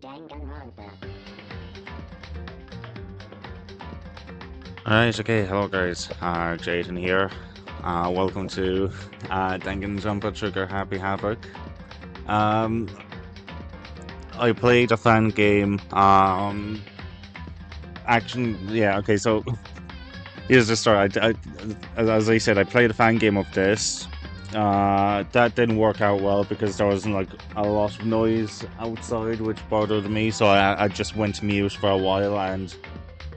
Danganronpa. Alright, okay, hello guys, Jaden here. Welcome to Danganronpa Trigger Happy Havoc. I played a fan game, okay, so here's the story. As I said, I played a fan game of this. That didn't work out well because there was like a lot of noise outside which bothered me, so I just went mute for a while and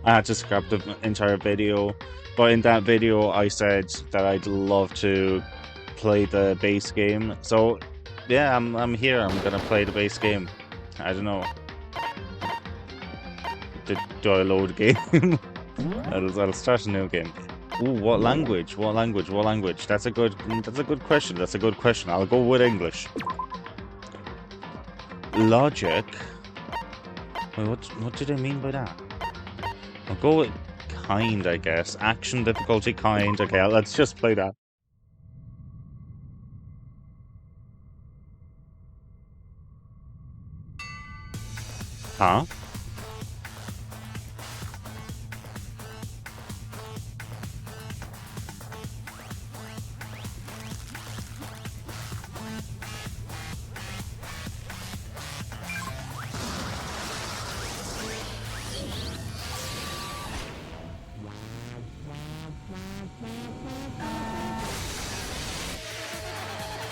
I had to scrap the entire video. But in that video, I said that I'd love to play the base game. So yeah, I'm here. I'm gonna play the base game. I don't know. Do I load game? I'll start a new game. Ooh, what language? What language? What language? That's a good question. That's a good question. I'll go with English. Logic. Wait, what did I mean by that? I'll go with kind, I guess. Action difficulty kind. Okay, let's just play that. Huh?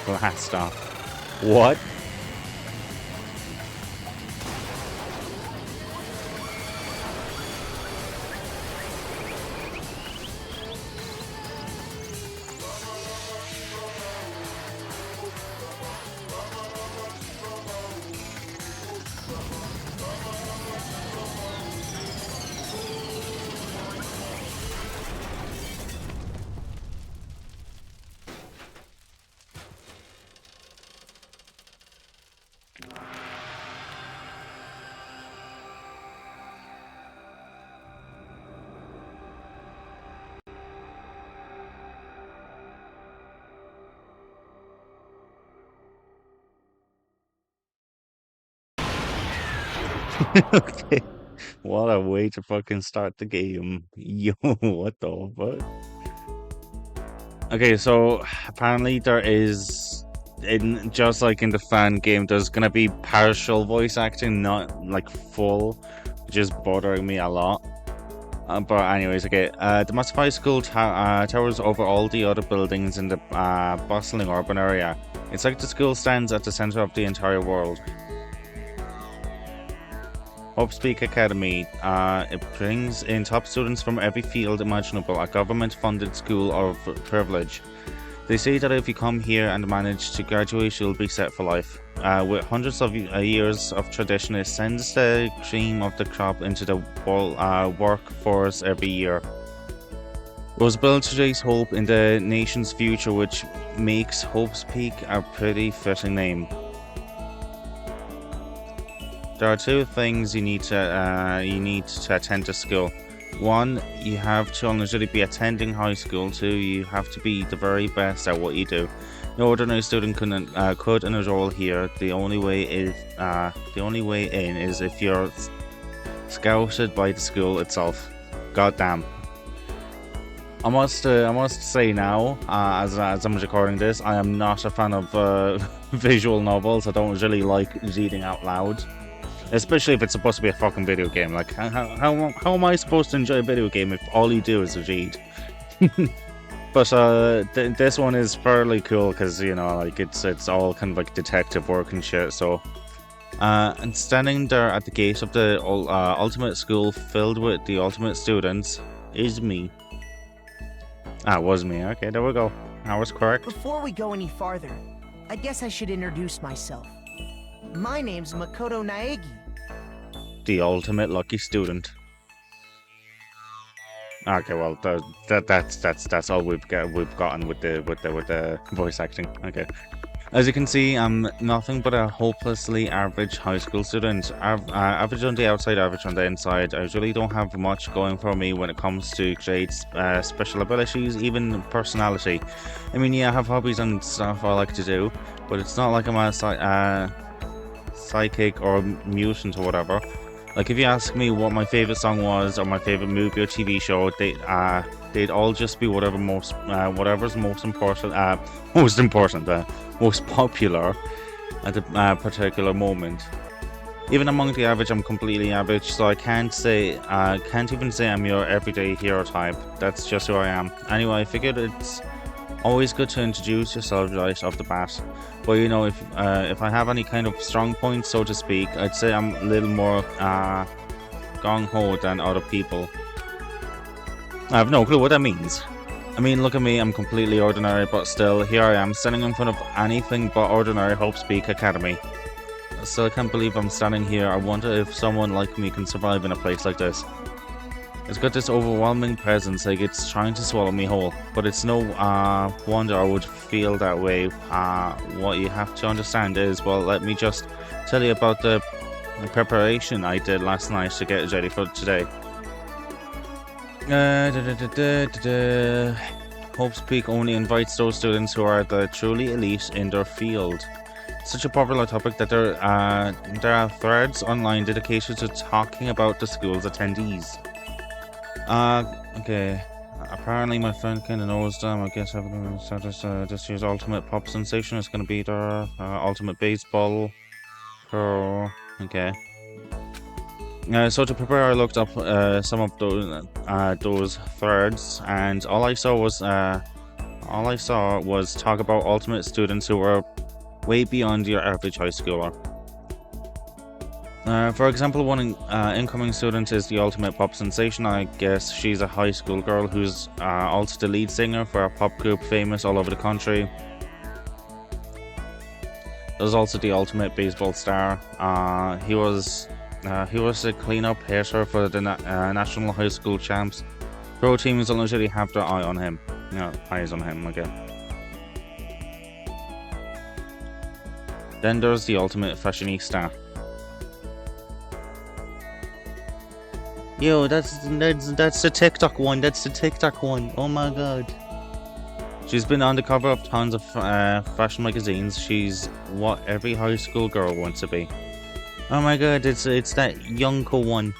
Blast off. What? Okay. What a way to fucking start the game. Yo, what the fuck? Okay, so apparently there is, just like in the fan game, there's gonna be partial voice acting, not like full, which is bothering me a lot. But anyways, okay, the Massive High School towers over all the other buildings in the bustling urban area. It's like the school stands at the center of the entire world. Upspeak Academy. It brings in top students from every field imaginable, a government-funded school of privilege. They say that if you come here and manage to graduate, you'll be set for life. With hundreds of years of tradition, it sends the cream of the crop into the workforce every year. It was built to raise hope in the nation's future, which makes Hope's Peak a pretty fitting name. There are two things you need to attend to school. One, you have to usually be attending high school. Two, you have to be the very best at what you do. No ordinary student could enroll here. The only way in is if you're scouted by the school itself. Goddamn. I must say now, as I'm recording this, I am not a fan of visual novels. I don't really like reading out loud. Especially if it's supposed to be a fucking video game. Like, how am I supposed to enjoy a video game if all you do is read? But this one is fairly cool because, you know, like it's all kind of like detective work and shit. So, and standing there at the gate of the ultimate school filled with the ultimate students is me. Ah, it was me. Okay, there we go. I was correct. Before we go any farther, I guess I should introduce myself. My name's Makoto Naegi. The ultimate lucky student. Okay, well, that's all we've gotten with the voice acting. Okay. As you can see, I'm nothing but a hopelessly average high school student. Average on the outside, average on the inside. I really don't have much going for me when it comes to grades, special abilities, even personality. I mean, yeah, I have hobbies and stuff I like to do, but it's not like I'm a psychic or mutant or whatever. Like, if you ask me what my favorite song was or my favorite movie or TV show, they'd all just be whatever's most popular at a particular moment. Even among the average, I'm completely average, so I can't even say I'm your everyday hero type. That's just who I am. Anyway, I figured it's always good to introduce yourself right off the bat. But you know, if I have any kind of strong points, so to speak, I'd say I'm a little more gung-ho than other people. I have no clue what that means. I mean, look at me, I'm completely ordinary, but still, here I am, standing in front of anything but ordinary Hope Speak Academy. Still, I can't believe I'm standing here. I wonder if someone like me can survive in a place like this. It's got this overwhelming presence, like it's trying to swallow me whole. But it's no wonder I would feel that way. What you have to understand is, well, let me just tell you about the preparation I did last night to get ready for today. Hope Speak only invites those students who are the truly elite in their field. Such a popular topic that there are threads online dedicated to talking about the school's attendees. Okay. Apparently my friend kinda knows them. I guess this year's ultimate pop sensation is gonna be their ultimate baseball pro. Okay. So to prepare, I looked up some of those threads, and all I saw was talk about ultimate students who were way beyond your average high schooler. For example, one incoming student is the ultimate pop sensation. I guess she's a high school girl who's also the lead singer for a pop group famous all over the country. There's also the ultimate baseball star. He was the cleanup hitter for the national high school champs. Pro teams will usually have their eyes on him, okay. Then there's the ultimate fashionista. Yo, that's the TikTok one. That's the TikTok one. Oh my god. She's been on the cover of tons of fashion magazines. She's what every high school girl wants to be. Oh my god, it's that Yonko one.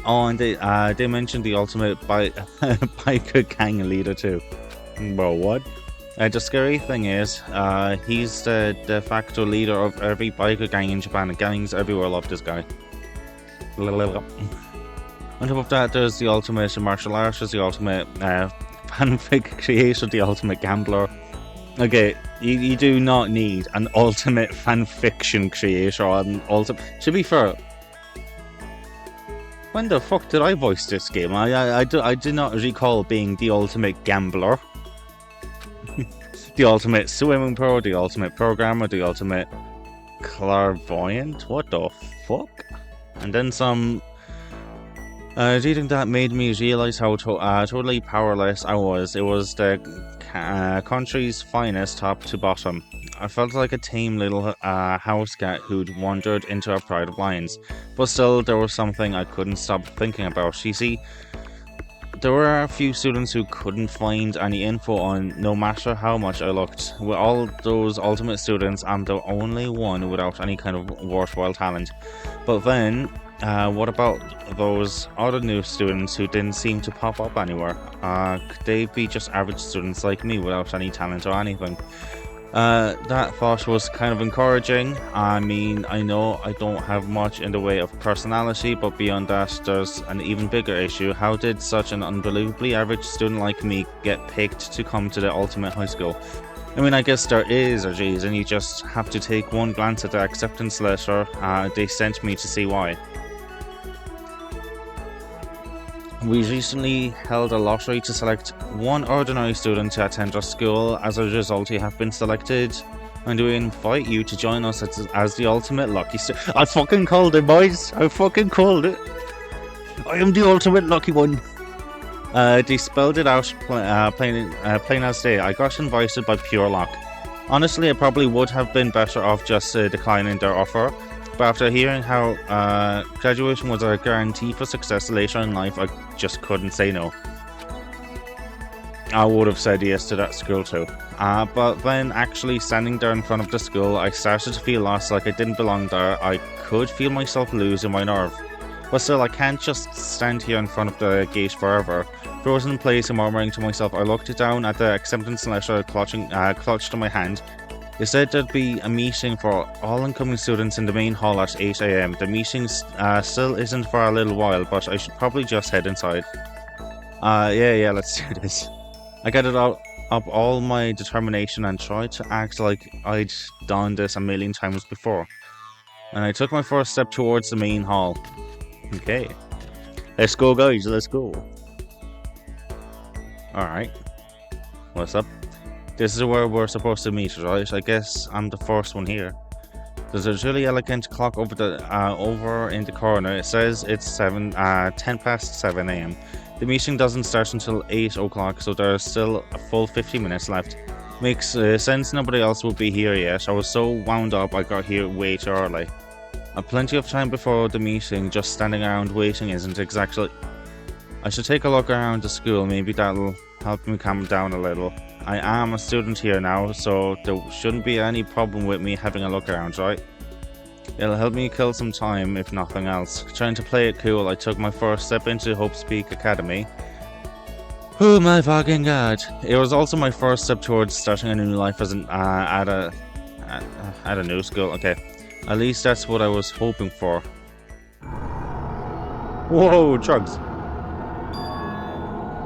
Oh, and they mentioned the ultimate biker gang leader too. Bro, what? The scary thing is, he's the de facto leader of every biker gang in Japan. Gangs everywhere love this guy. On top of that, there's the ultimate martial artist, the ultimate fanfic creator, the ultimate gambler. Okay, you do not need an ultimate fanfiction creator or an ultimate... To be fair, when the fuck did I voice this game? I do not recall being the ultimate gambler. The ultimate swimming pro, the ultimate programmer, the ultimate clairvoyant. What the fuck? And then some... reading that made me realize how totally powerless I was. It was the country's finest top to bottom. I felt like a tame little house cat who'd wandered into a pride of lions. But still, there was something I couldn't stop thinking about. You see, there were a few students who couldn't find any info on no matter how much I looked. With all those ultimate students, I'm the only one without any kind of worthwhile talent. But then, what about those other new students who didn't seem to pop up anywhere? Could they be just average students like me without any talent or anything? That thought was kind of encouraging. I mean, I know I don't have much in the way of personality, but beyond that, there's an even bigger issue. How did such an unbelievably average student like me get picked to come to the ultimate high school? I mean, I guess there is a reason. You just have to take one glance at the acceptance letter they sent me to see why. We recently held a lottery to select one ordinary student to attend our school. As a result, you have been selected, and we invite you to join us as the ultimate lucky student. I fucking called it, boys! I fucking called it! I am the ultimate lucky one! They spelled it out plain as day. I got invited by pure luck. Honestly, I probably would have been better off just declining their offer. But after hearing how graduation was a guarantee for success later in life, I just couldn't say no. I would have said yes to that school too. But then actually standing there in front of the school, I started to feel lost, like I didn't belong there. I could feel myself losing my nerve. But still, I can't just stand here in front of the gate forever. Frozen in place and murmuring to myself, I looked down at the acceptance letter clutched in my hand. It said there'd be a meeting for all incoming students in the main hall at 8 AM. The meeting still isn't for a little while, but I should probably just head inside. Yeah, let's do this. I gathered up all my determination and tried to act like I'd done this a million times before. And I took my first step towards the main hall. Okay. Let's go, guys, let's go. Alright. What's up? This is where we're supposed to meet, right? I guess I'm the first one here. There's a really elegant clock over in the corner. It says it's 10 past 7 AM. The meeting doesn't start until 8 o'clock, so there's still a full 50 minutes left. Makes sense nobody else will be here yet. I was so wound up I got here way too early. Plenty of time before the meeting, just standing around waiting isn't exactly... I should take a look around the school, maybe that'll help me calm down a little. I am a student here now, so there shouldn't be any problem with me having a look around, right? It'll help me kill some time, if nothing else. Trying to play it cool, I took my first step into Hope's Peak Academy. Oh my fucking god. It was also my first step towards starting a new life as at a new school. Okay, at least that's what I was hoping for. Whoa, drugs.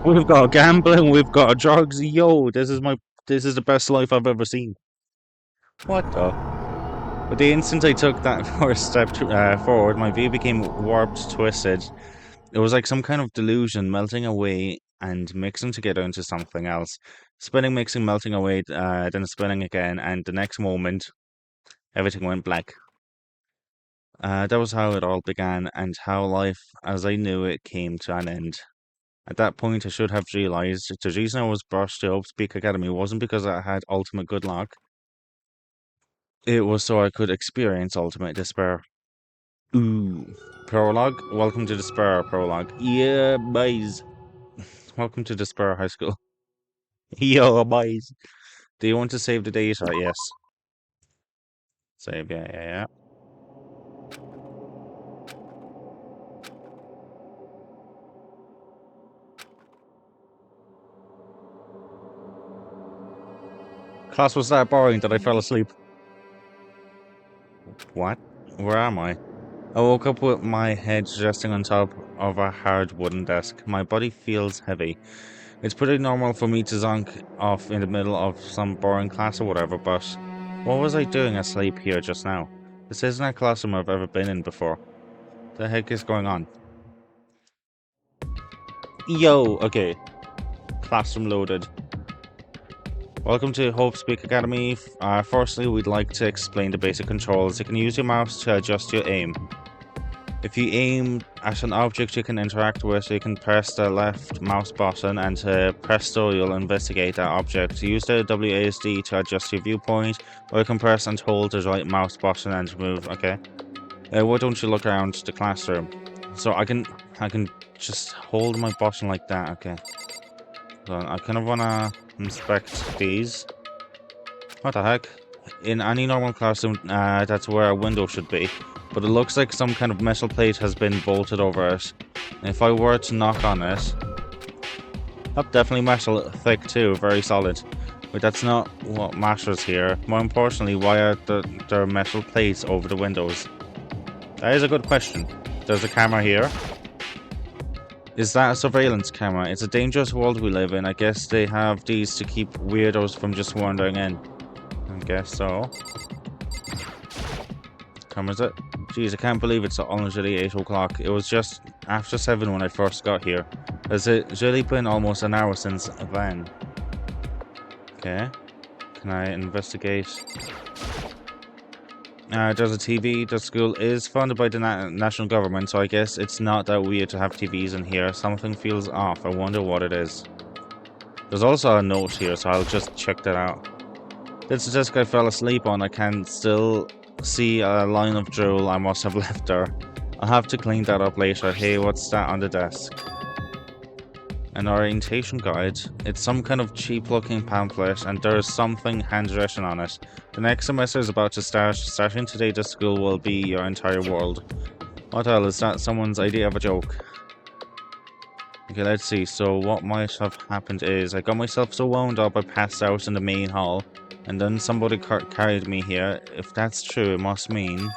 We've got gambling, we've got drugs. Yo, this is the best life I've ever seen. What the? But the instant I took that first step forward, my view became warped, twisted. It was like some kind of delusion melting away and mixing together into something else. Spinning, mixing, melting away, then spinning again, and the next moment, everything went black. That was how it all began, and how life, as I knew it, came to an end. At that point, I should have realized the reason I was brought to Hope's Peak Academy wasn't because I had ultimate good luck. It was so I could experience ultimate despair. Ooh. Prologue? Welcome to Despair, Prologue. Yeah, boys. Welcome to Despair High School. Yo, boys. Do you want to save the data? Yes. Save, yeah. Class was that boring that I fell asleep. What? Where am I? I woke up with my head resting on top of a hard wooden desk. My body feels heavy. It's pretty normal for me to zonk off in the middle of some boring class or whatever, but what was I doing asleep here just now? This isn't a classroom I've ever been in before. The heck is going on? Yo, okay. Classroom loaded. Welcome to Hope's Peak Academy. Firstly, we'd like to explain the basic controls. You can use your mouse to adjust your aim. If you aim at an object you can interact with, you can press the left mouse button and presto, you'll investigate that object. Use the WASD to adjust your viewpoint, or you can press and hold the right mouse button and move. Okay. Why don't you look around the classroom? So I can just hold my button like that. Okay. So I kind of wanna inspect these. What the heck? In any normal classroom, that's where a window should be. But it looks like some kind of metal plate has been bolted over it. And if I were to knock on it... Oh, definitely metal, thick too, very solid. But that's not what matters here. More importantly, why are there metal plates over the windows? That is a good question. There's a camera here. Is that a surveillance camera? It's a dangerous world we live in. I guess they have these to keep weirdos from just wandering in. I guess so. Camera's it? Jeez, I can't believe it's already 8 o'clock. It was just after 7 when I first got here. Has it really been almost an hour since then? Okay. Can I investigate? There's a TV. The school is funded by the national government, so I guess it's not that weird to have TVs in here. Something feels off. I wonder what it is. There's also a note here, so I'll just check that out. This is the desk I fell asleep on. I can still see a line of drool I must have left there. I'll have to clean that up later. Hey, what's that on the desk? An orientation guide. It's some kind of cheap-looking pamphlet, and there's something handwritten on it. The next semester is about to start. Starting today, the school will be your entire world. What the hell is that? Someone's idea of a joke. Okay, let's see. So what might have happened is I got myself so wound up I passed out in the main hall, and then somebody carried me here. If that's true, it must mean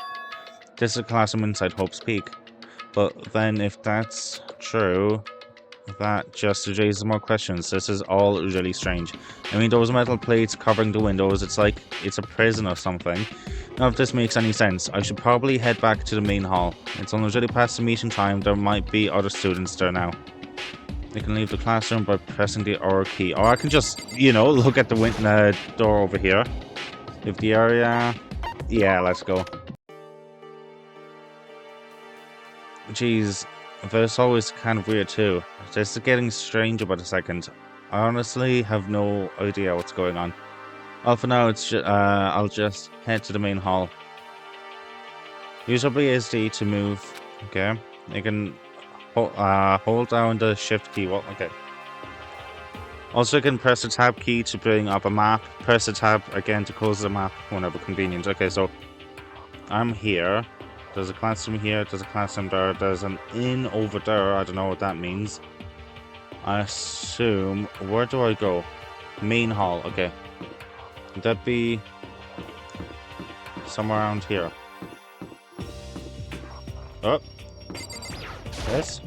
this is a classroom inside Hope's Peak. But then if that's true, that just raises more questions. This is all really strange. I mean, those metal plates covering the windows, it's like it's a prison or something. Now, if this makes any sense, I should probably head back to the main hall. It's already past the meeting time. There might be other students there now. I can leave the classroom by pressing the R key. Or I can just, you know, look at the door over here. Leave the area. Yeah, let's go. Jeez, this always kind of weird too. This is getting stranger by the second. I honestly have no idea what's going on. Well, for now, I'll just head to the main hall. Use WASD to move. Okay, you can hold down the shift key. What? Okay. Also, you can press the tab key to bring up a map. Press the tab again to close the map whenever convenient. Okay, so I'm here. There's a classroom here. There's a classroom there. There's an inn over there. I don't know what that means. I assume. Where do I go? Main hall. Okay. Would that be somewhere around here? Oh. Yes?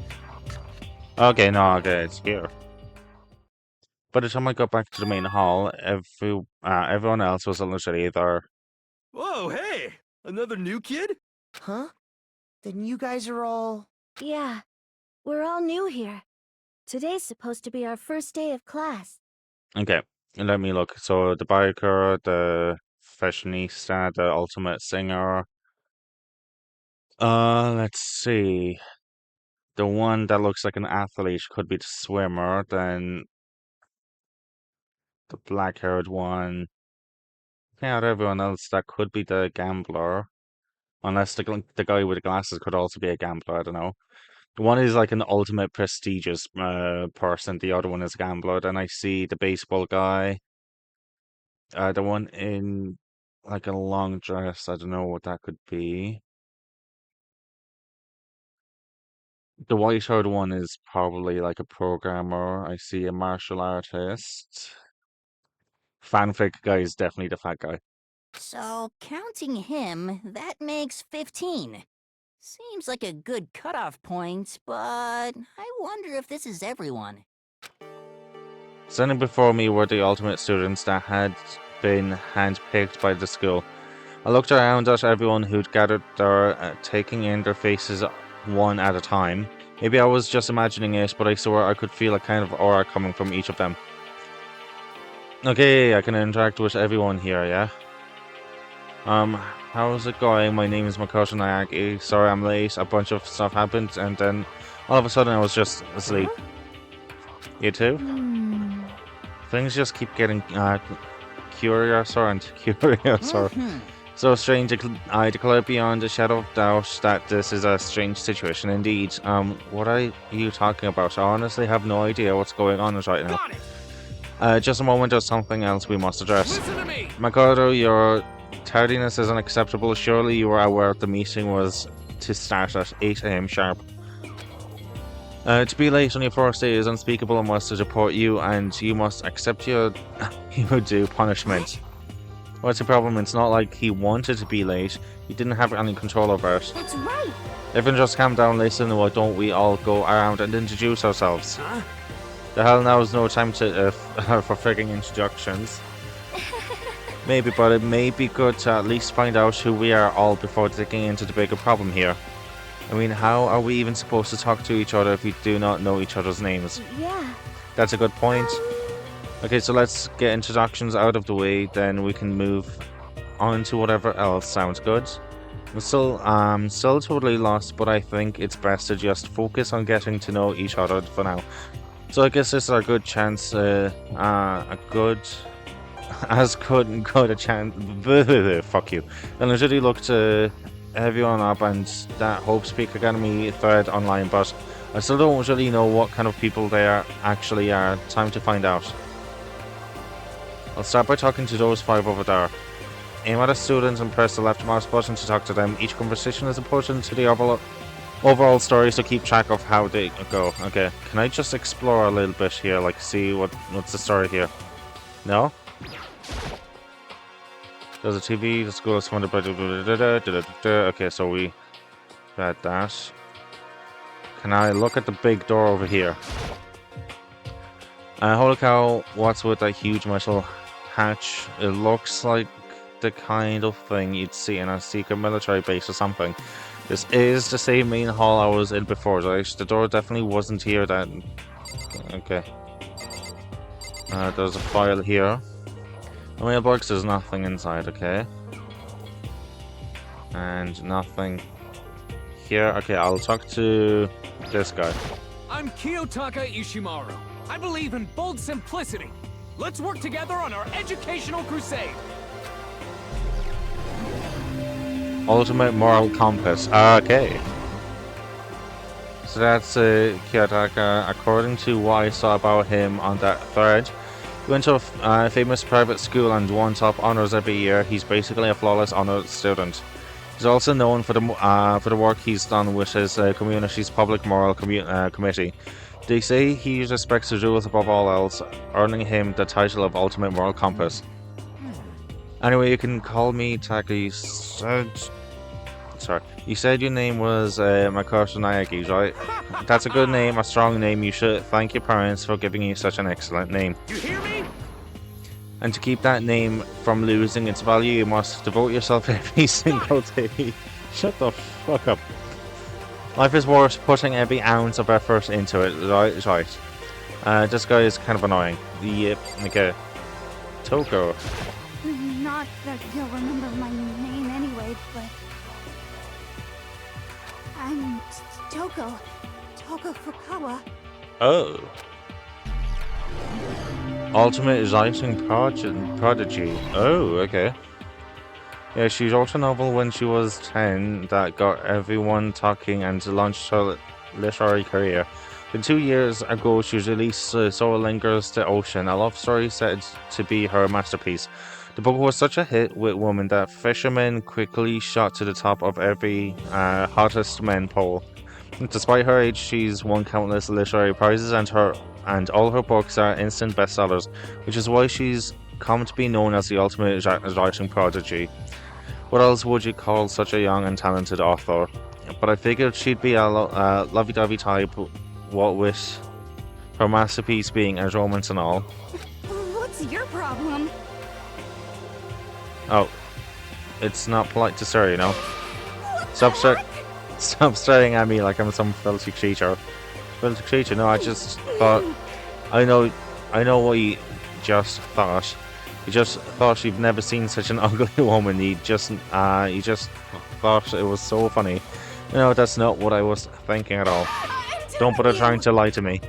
Okay, no, okay, it's here. By the time I got back to the main hall, everyone else was literally there. Whoa, hey! Another new kid? Huh? Then you guys are all... Yeah, we're all new here. Today's supposed to be our first day of class. Okay, let me look. So the biker, the fashionista, the ultimate singer. Let's see. The one that looks like an athlete could be the swimmer, then the black-haired one. Yeah, everyone else that could be the gambler. Unless the guy with the glasses could also be a gambler, I don't know. One is like an ultimate prestigious person, the other one is a gambler. Then I see the baseball guy. The one in like a long dress, I don't know what that could be. The white-haired one is probably like a programmer. I see a martial artist. Fanfic guy is definitely the fat guy. So, counting him, that makes 15. Seems like a good cutoff point, but I wonder if this is everyone. Standing before me were the ultimate students that had been handpicked by the school. I looked around at everyone who'd gathered there, taking in their faces one at a time. Maybe I was just imagining it, but I swore I could feel a kind of aura coming from each of them. Okay, I can interact with everyone here, yeah? How's it going? My name is Makoto Nayagi. Sorry I'm late. A bunch of stuff happened, and then all of a sudden I was just asleep. You too? Things just keep getting curiouser and curiouser. So strange. I declare beyond a shadow of doubt that this is a strange situation indeed. What are you talking about? I honestly have no idea what's going on right now. Just a moment, there's something else we must address. Listen to me! Makoto, your tardiness is unacceptable. Surely you were aware the meeting was to start at 8 AM sharp. To be late on your first day is unspeakable and must deport you, and you must accept your due punishment. What's the problem? It's not like he wanted to be late. He didn't have any control over it. That's right. Everyone just calm down, listen, why don't we all go around and introduce ourselves? Huh? The hell, now is no time to for frigging introductions. Maybe, but it may be good to at least find out who we are all before digging into the bigger problem here. I mean, how are we even supposed to talk to each other if we do not know each other's names? Yeah. That's a good point. Okay, so let's get introductions out of the way, then we can move on to whatever else sounds good. I'm still totally lost, but I think it's best to just focus on getting to know each other for now. So I guess this is our good chance, a good a chance. Fuck you. And I really looked everyone up and that Hope's Peak Academy thread online, but I still don't really know what kind of people they actually are. Time to find out. I'll start by talking to those 5 over there. Aim at a student and press the left mouse button to talk to them. Each conversation is important to the overall story, so keep track of how they go. Okay, can I just explore a little bit here, like see what's the story here? No? There's a TV, the school is funded by... Okay, so we got that. Can I look at the big door over here? Holy cow, what's with that huge metal hatch? It looks like the kind of thing you'd see in a secret military base or something. This is the same main hall I was in before, right? The door definitely wasn't here then. Okay. There's a file here. The mailbox, there's nothing inside, okay. And nothing here. Okay, I'll talk to this guy. I'm Kiyotaka Ishimaru. I believe in bold simplicity. Let's work together on our educational crusade. Ultimate moral compass. Okay. So that's Kiyotaka. According to what I saw about him on that thread, he went to a famous private school and won top honors every year. He's basically a flawless honor student. He's also known for the work he's done with his community's public moral committee. They say he respects the rules above all else, earning him the title of Ultimate Moral Compass. Anyway, you can call me Taka. You said your name was Makoto Nayagi, right? That's a good name, a strong name. You should thank your parents for giving you such an excellent name. You hear me? And to keep that name from losing its value, you must devote yourself every single day. Shut the fuck up. Life is worth putting every ounce of effort into it, right? This guy is kind of annoying. Yep, okay. Toko. Not that you'll remember my name anyway, but... I'm Toko Fukawa. Oh. Ultimate writing prodigy. Oh, okay. Yeah, she wrote a novel when she was 10 that got everyone talking and launched her literary career. Then 2 years ago, she released So Lingers the Ocean, a love story said to be her masterpiece. The book was such a hit with women that fishermen quickly shot to the top of every hottest men poll. Despite her age, she's won countless literary prizes, and all her books are instant bestsellers, which is why she's come to be known as the ultimate writing prodigy. What else would you call such a young and talented author? But I figured she'd be a lovey-dovey type, what with her masterpiece being a romance and all. What's your problem? Oh, it's not polite to stare, you know. Stop staring at me like I'm some filthy creature. Filthy creature? No, I just thought. I know what you just thought. You just thought you've never seen such an ugly woman. You just thought it was so funny. No, that's not what I was thinking at all. Don't bother trying to lie to me.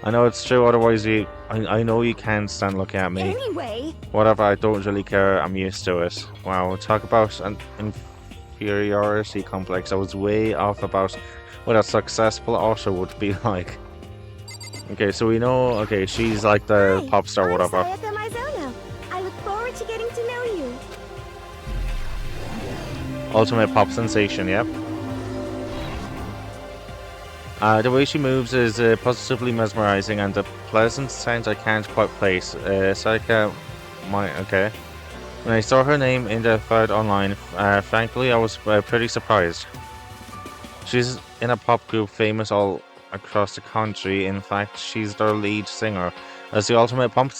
I know it's true, otherwise I know you can't stand looking at me. Anyway. Whatever, I don't really care, I'm used to it. Wow, talk about an inferiority complex. I was way off about what a successful author would be like. Okay, so we know, okay, she's like the pop star, whatever. I'm Sayaka Mizono. I look forward to getting to know you. Ultimate pop sensation, yep. The way she moves is positively mesmerizing, and the pleasant sound I can't quite place. Sayaka, okay. When I saw her name in the thread online, frankly, I was pretty surprised. She's in a pop group famous all across the country. In fact, she's their lead singer. As the ultimate pop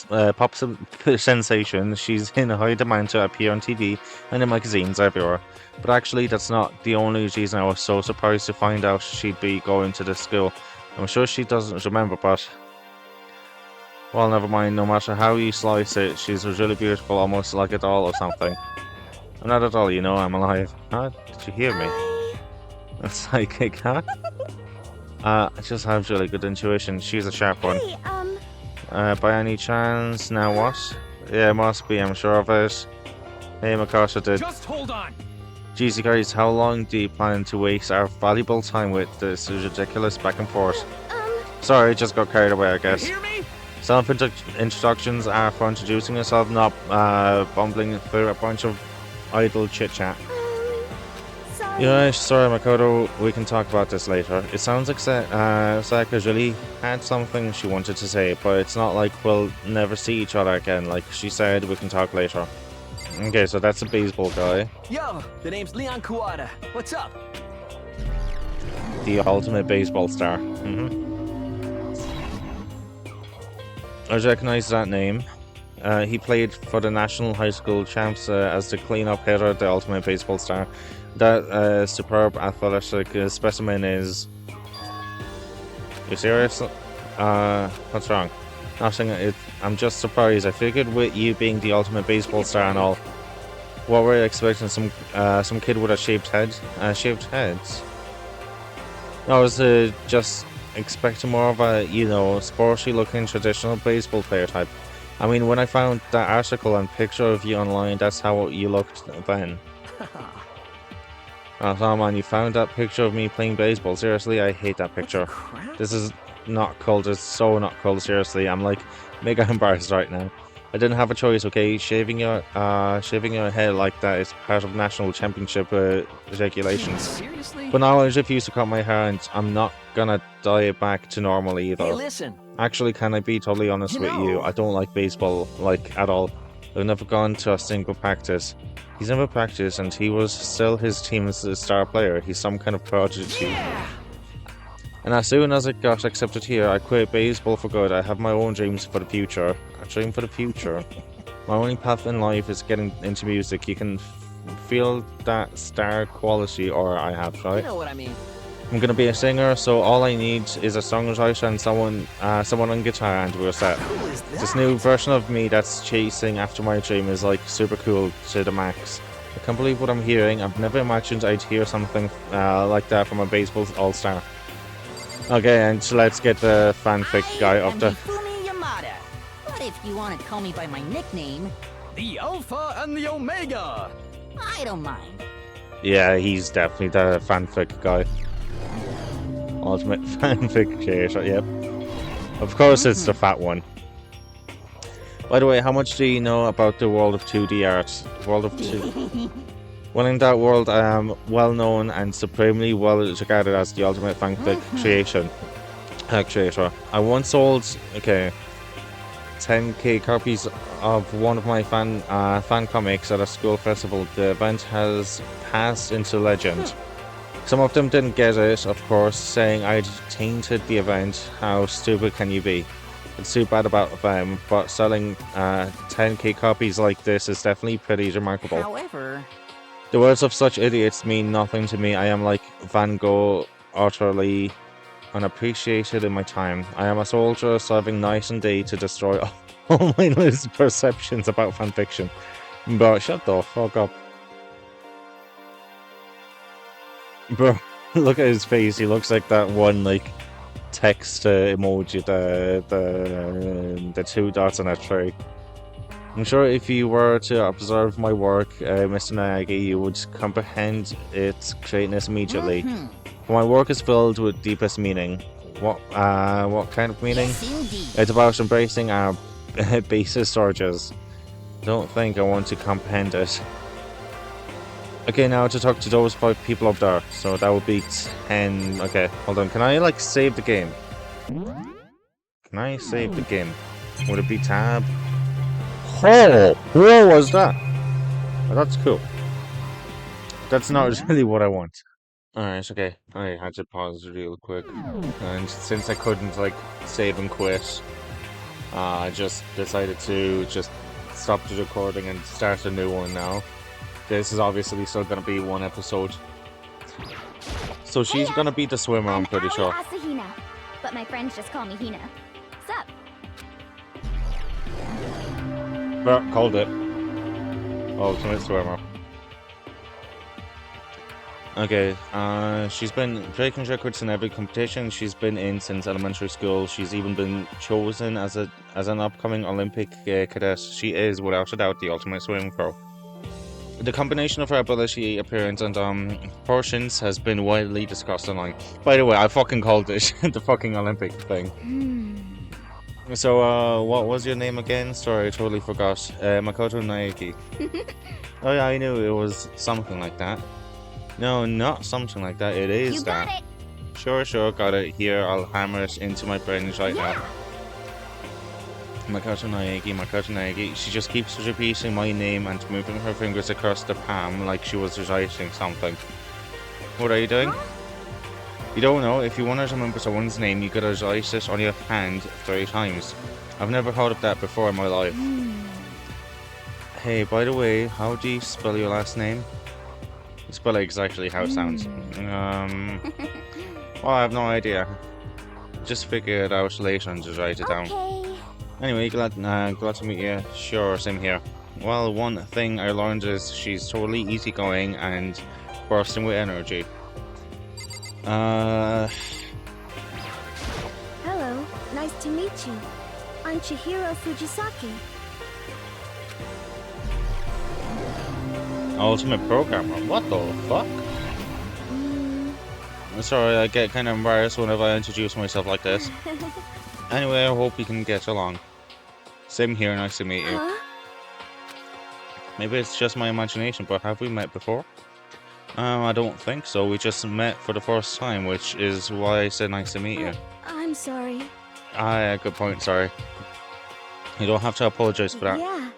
sensation, she's in high demand to appear on TV and in magazines everywhere. But actually, that's not the only reason I was so surprised to find out she'd be going to this school. I'm sure she doesn't remember, but... well, never mind. No matter how you slice it, she's really beautiful, almost like a doll or something. I'm not a doll, you know, I'm alive. Huh? Did you hear me? A psychic, huh? I just have really good intuition. She's a sharp one. Hey, by any chance, now what? Yeah, it must be, I'm sure of it. Hey, Makoto did. Just hold on. Jesus Christ, how long do you plan to waste our valuable time with this ridiculous back and forth? Sorry, just got carried away, I You guess. hear me? Self-introductions are for introducing yourself, not bumbling through a bunch of idle chit-chat. Sorry. Yeah, sorry, Makoto, we can talk about this later. It sounds like Sayaka really had something she wanted to say, but it's not like we'll never see each other again. Like she said, we can talk later. Okay, so that's a baseball guy. Yo, the name's Leon Kuwata. What's up? The ultimate baseball star. I recognize that name. He played for the National High School Champs as the cleanup hitter, the ultimate baseball star. That superb athletic specimen is... You serious? What's wrong? Nothing. I'm just surprised. I figured with you being the ultimate baseball star and all, what were you expecting? Some kid with a shaved head? Shaved heads? No, I was just expecting more of a, you know, sporty looking traditional baseball player type. I mean, when I found that article and picture of you online, that's how you looked then. Oh man, you found that picture of me playing baseball? Seriously, I hate that picture. Crap. This is not cool. It's so not cool. Seriously, I'm like mega embarrassed right now. I didn't have a choice. Okay, shaving your head like that is part of national championship regulations. Seriously? But now I refuse to cut my hair, and I'm not gonna dye it back to normal either. Hey, listen. Actually, can I be totally honest with you? I don't like baseball, like, at all. I've never gone to a single practice. He's never practiced, and he was still his team's star player. He's some kind of prodigy. Yeah. And as soon as it got accepted here, I quit baseball for good. I have my own dreams for the future. A dream for the future. My only path in life is getting into music. You can feel that star quality, or I have, You right? know what I mean. I'm gonna be a singer, so all I need is a songwriter and someone on guitar, and we're set. Who is that? This new version of me that's chasing after my dream is like super cool to the max. I can't believe what I'm hearing. I've never imagined I'd hear something like that from a baseball all-star. Okay, and so let's get the fanfic guy up there. Hifumi Yamada. But if you want to call me by my nickname, The Alpha and the Omega. I don't mind. Yeah, he's definitely the fanfic guy. Ultimate fanfic creator, yep. Of course it's the fat one. By the way, how much do you know about the world of 2D art? World of 2... Well, in that world, I am well known and supremely well regarded as the ultimate fanfic creator. I once sold, 10k copies of one of my fan comics at a school festival. The event has passed into legend. Some of them didn't get it, of course, saying I'd tainted the event. How stupid can you be? It's too bad about them, but selling 10k copies like this is definitely pretty remarkable. However, The words of such idiots mean nothing to me. I am like Van Gogh, utterly unappreciated in my time. I am a soldier serving night and day to destroy all my misperceptions about fanfiction. Bro, shut the fuck up. Bro, look at his face. He looks like that one, like, text emoji, the two dots on a tree. I'm sure if you were to observe my work, Mr. Nagi, you would comprehend its greatness immediately. For my work is filled with deepest meaning. What kind of meaning? yes, indeed. It's about embracing our basest urges. Don't think I want to comprehend it. Okay, now to talk to those 5 people up there. So that would be 10. Okay, hold on. Can I, like, save the game? Can I save the game? Would it be tab? Oh, what was that? Oh, that's cool. That's not really what I want. Alright, okay. I had to pause real quick. And since I couldn't, like, save and quit, I just decided to just stop the recording and start a new one now. This is obviously still gonna be one episode. So she's gonna be the swimmer, I'm pretty sure. Asahina, but my friends just call me Hina. Sup? Called it. Ultimate swimmer. Okay, she's been breaking records in every competition she's been in since elementary school. She's even been chosen as an upcoming Olympic cadet. She is, without a doubt, the ultimate swimming pro. The combination of her ability, appearance, and proportions has been widely discussed online. By the way, I fucking called this the fucking Olympic thing. So, what was your name again? Sorry, I totally forgot. Makoto Naegi. Oh yeah, I knew it was something like that. No, not something like that. It is You that. got it. Sure, got it. Here, I'll hammer it into my brains right now. Makoto Naegi. She just keeps repeating my name and moving her fingers across the palm like she was reciting something. What are you doing? You don't know. If you want to remember someone's name, you gotta recite it on your hand 3 times. I've never heard of that before in my life. Hey, by the way, how do you spell your last name? You spell it exactly how it sounds. Well, I have no idea. Just figure it out later and just write it down. Okay. Anyway, glad to meet you. Sure, same here. Well, one thing I learned is she's totally easygoing and bursting with energy. Hello, nice to meet you. I'm Chihiro Fujisaki. Ultimate programmer. What the fuck? Sorry, I get kind of embarrassed whenever I introduce myself like this. Anyway, I hope we can get along. Same here, nice to meet you. Huh? Maybe it's just my imagination, but have we met before? I don't think so. We just met for the first time, which is why I said nice to meet you. I'm sorry. Ah, yeah, good point, sorry. You don't have to apologize for that. Yeah.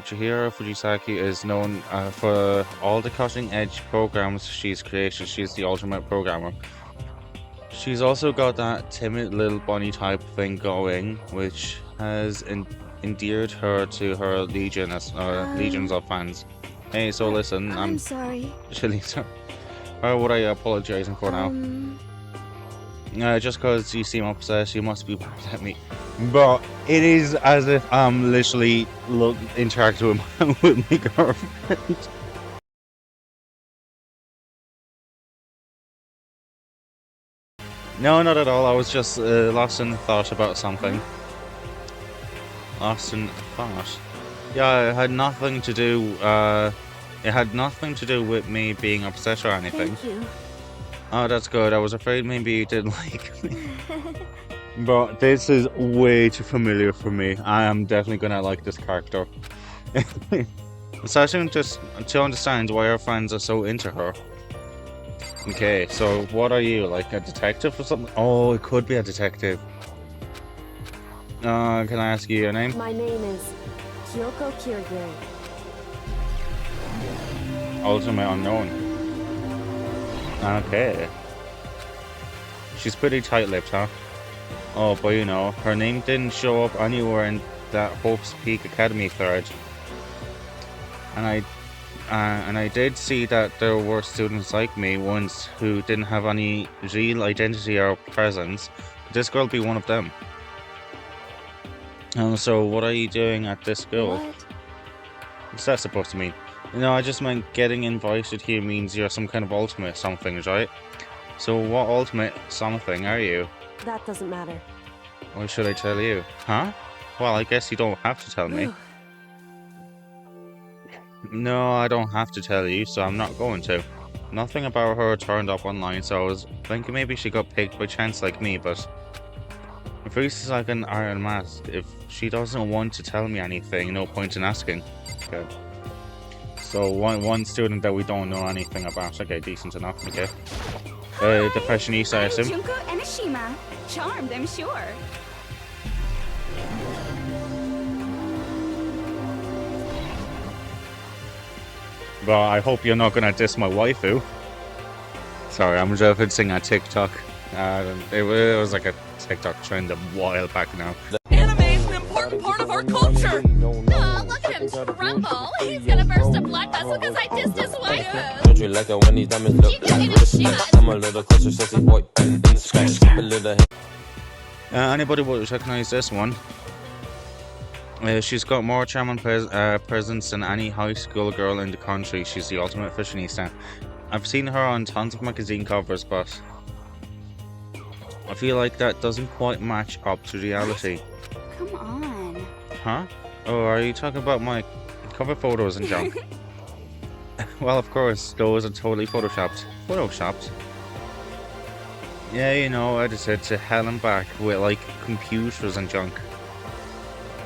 Chihiro Fujisaki is known for all the cutting-edge programs she's created. She's the ultimate programmer. She's also got that timid little bunny type thing going, which has endeared her to her legions of fans. Hey, so listen, I'm sorry. Shalita. What are you apologizing for now? Just because you seem upset, you must be mad at me. But it is as if I'm literally interacting with my girlfriend. No, not at all. I was just lost in thought about something. Lost in thought. Yeah, it had nothing to do. It had nothing to do with me being upset or anything. Thank you. Oh, that's good. I was afraid maybe you didn't like me. But this is way too familiar for me. I am definitely gonna like this character. Starting just to understand why her fans are so into her. Okay, so what are you, like a detective or something? Oh, it could be a detective. Can I ask you your name? My name is Kyoko Kirigiri. Ultimate Unknown. Okay. She's pretty tight-lipped, huh? Oh, but you know, her name didn't show up anywhere in that Hope's Peak Academy thread. And I did see that there were students like me once who didn't have any real identity or presence. Could this girl be one of them? So what are you doing at this school? What? What's that supposed to mean? No, I just meant getting invited here means you're some kind of ultimate something, right? So what ultimate something are you? That doesn't matter. Or should I tell you? Huh? Well, I guess you don't have to tell me. No, I don't have to tell you, so I'm not going to. Nothing about her turned up online, so I was thinking maybe she got picked by chance like me, but... If Reese is like an iron mask, if she doesn't want to tell me anything, no point in asking. Okay. So one student that we don't know anything about. Okay, decent enough, okay. The fashionista, I assume. Junko and Ashima. Charmed, I'm sure. But I hope you're not gonna diss my waifu. Sorry, I'm referencing a TikTok. It was like a TikTok trend a while back now. Anime is an important part of our culture! Oh, look at him tremble. He's gonna burst a blood vessel because I dissed his wife. Don't you like it when these diamonds look like I'm a little closer, sexy boy, in the sky, skip a little. Anybody would recognize this one? She's got more charm and presence than any high school girl in the country. She's the ultimate fashionista. I've seen her on tons of magazine covers, but I feel like that doesn't quite match up to reality. Come on. Huh? Oh, are you talking about my cover photos and junk. Well, of course, those are totally photoshopped. Photoshopped? Yeah, you know, edited to hell and back with, like, computers and junk.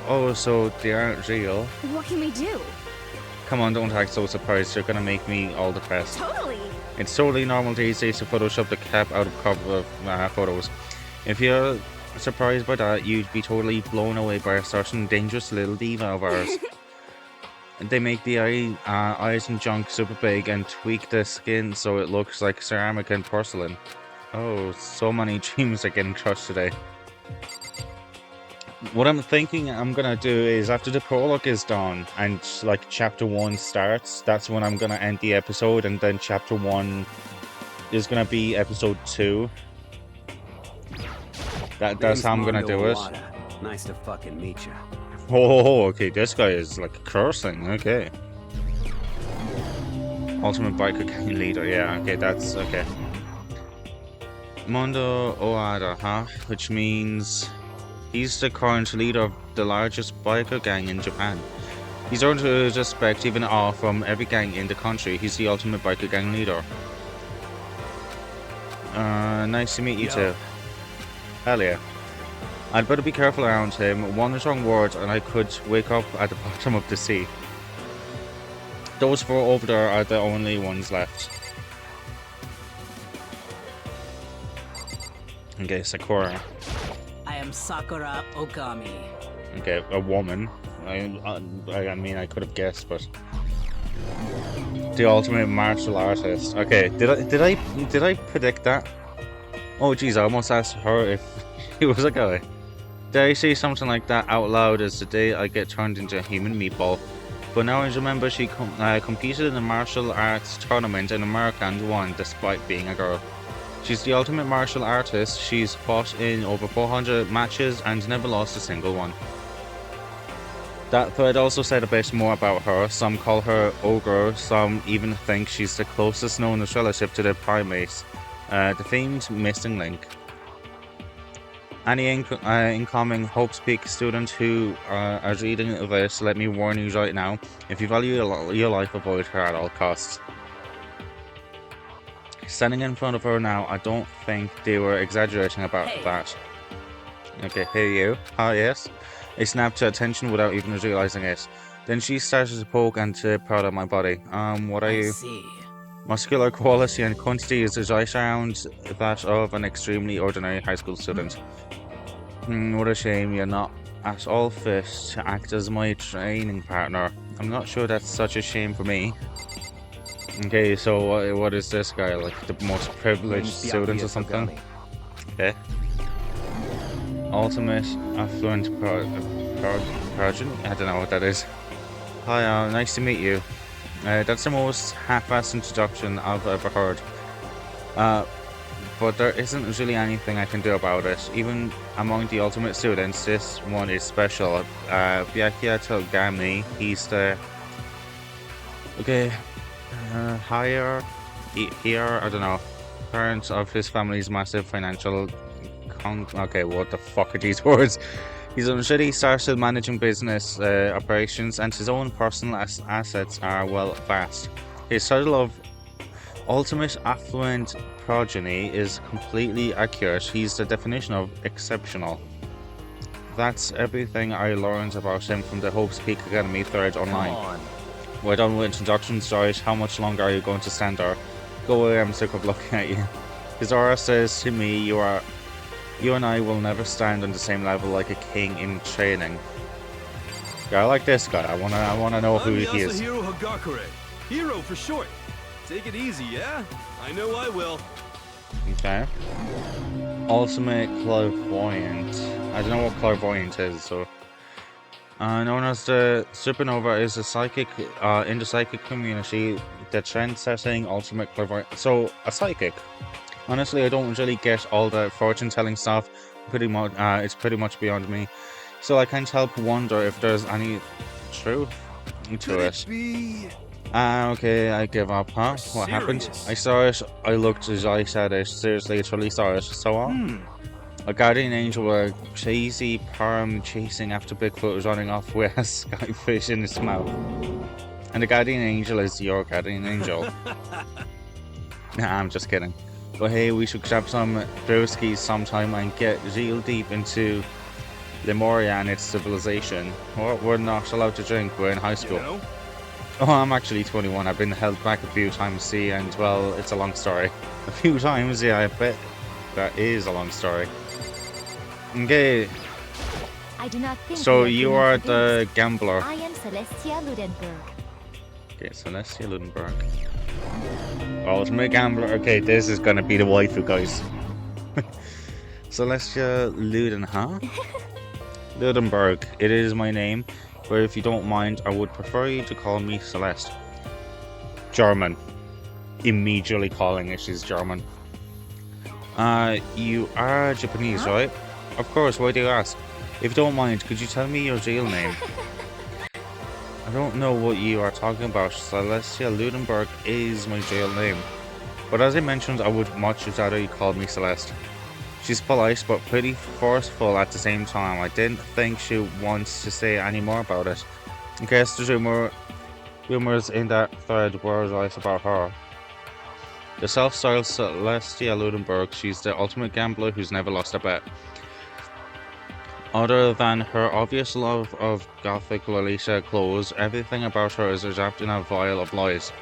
Oh, so they aren't real? What can we do? Come on, don't act so surprised. You're gonna make me all depressed. Totally. It's totally normal these days to Photoshop the crap out of cover photos. If you're surprised by that, you'd be totally blown away by a certain dangerous little diva of ours. They make the eyes and junk super big and tweak the skin so it looks like ceramic and porcelain. Oh, so many dreams are getting crushed today. What I'm thinking I'm gonna do is after the prologue is done and like chapter 1 starts, that's when I'm gonna end the episode, and then chapter 1 is gonna be episode 2. That's how I'm gonna do it. Nice to fucking meet you. Oh, okay, this guy is like cursing, okay. Ultimate biker gang leader, yeah, okay, that's okay. Mondo Oada, huh? Which means he's the current leader of the largest biker gang in Japan. He's earned respect even awe from every gang in the country. He's the ultimate biker gang leader. Nice to meet you too. Hell yeah. I'd better be careful around him. One wrong word and I could wake up at the bottom of the sea. Those 4 over there are the only ones left. Okay, Sakura. I am Sakura Okami. Okay, a woman. I mean, I could have guessed, but the ultimate martial artist. Okay, did I predict that? Oh, jeez, I almost asked her if he was a guy. Did I say something like that out loud as the day I get turned into a human meatball? But now I remember she competed in a martial arts tournament in America and won, despite being a girl. She's the ultimate martial artist. She's fought in over 400 matches and never lost a single one. That thread also said a bit more about her. Some call her ogre, some even think she's the closest known relative to the primates, the famed missing link. Any incoming Hope's Peak student who are reading this, let me warn you right now, if you value your life, avoid her at all costs. Standing in front of her now, I don't think they were exaggerating about that. Okay, hey you. Ah yes. I snapped her attention without even realizing it. Then she started to poke and to prod at my body. What are you? Muscular quality and quantity is right around that of an extremely ordinary high school student. What a shame you're not at all fit to act as my training partner. I'm not sure that's such a shame for me. Okay, so what is this guy, like the most privileged student or something? Okay. Ultimate affluent progeny? I don't know what that is. Hi, nice to meet you. That's the most half-assed introduction I've ever heard. But there isn't really anything I can do about it. Even among the ultimate students, this one is special. Byakuya Togami, he's the... Okay, here, I don't know. Parents of his family's massive financial... Okay, what the fuck are these words? He's already started managing business operations, and his own personal assets are, well, vast. His title of Ultimate Affluent Progeny is completely accurate. He's the definition of exceptional. That's everything I learned about him from the Hope's Peak Academy thread online. We're done with introductions, right? How much longer are you going to stand there? Go away, I'm sick of looking at you. His aura says to me, you and I will never stand on the same level like a king in training. Yeah, I like this guy. I wanna know who he is. Hero Hagakure. Hero for short. Take it easy, yeah? I know I will. Okay. Ultimate Clairvoyant. I don't know what Clairvoyant is, so... known as the Supernova is a psychic, in the psychic community, the trend-setting Ultimate Clairvoyant. So, a psychic. Honestly, I don't really get all the fortune-telling stuff. It's pretty much beyond me. So I can't help wonder if there's any truth to it. Okay, I give up, huh? What happened? I saw it, I looked as I said it. Seriously, I truly saw it. So on? A guardian angel with a cheesy perm chasing after Bigfoot is running off with a skyfish in his mouth. And the guardian angel is your guardian angel. Nah, I'm just kidding. But hey, we should grab some brewskis sometime and get real deep into Lemuria and its civilization. We're not allowed to drink, we're in high school. You know? Oh, I'm actually 21. I've been held back a few times, see, and well, it's a long story. A few times, yeah, I bet that is a long story. Okay, I do not think so we you agreed are to the this. gambler. I am Celestia Ludenberg. Okay, Celestia Ludenberg. Ultimate gambler. Okay, this is gonna be the waifu, guys. Celestia Ludenberg. It is my name, but if you don't mind, I would prefer you to call me Celeste. German. Immediately calling it she's German. You are Japanese, right? Of course, why do you ask? If you don't mind, could you tell me your real name? I don't know what you are talking about. Celestia Ludenberg is my real name. But as I mentioned, I would much rather you called me Celeste. She's polite, but pretty forceful at the same time. I didn't think she wants to say any more about it. I guess there's rumors in that thread were right about her. The self-styled Celestia Ludenberg, she's the ultimate gambler who's never lost a bet. Other than her obvious love of gothic Lolita clothes, everything about her is wrapped in a vial of lies.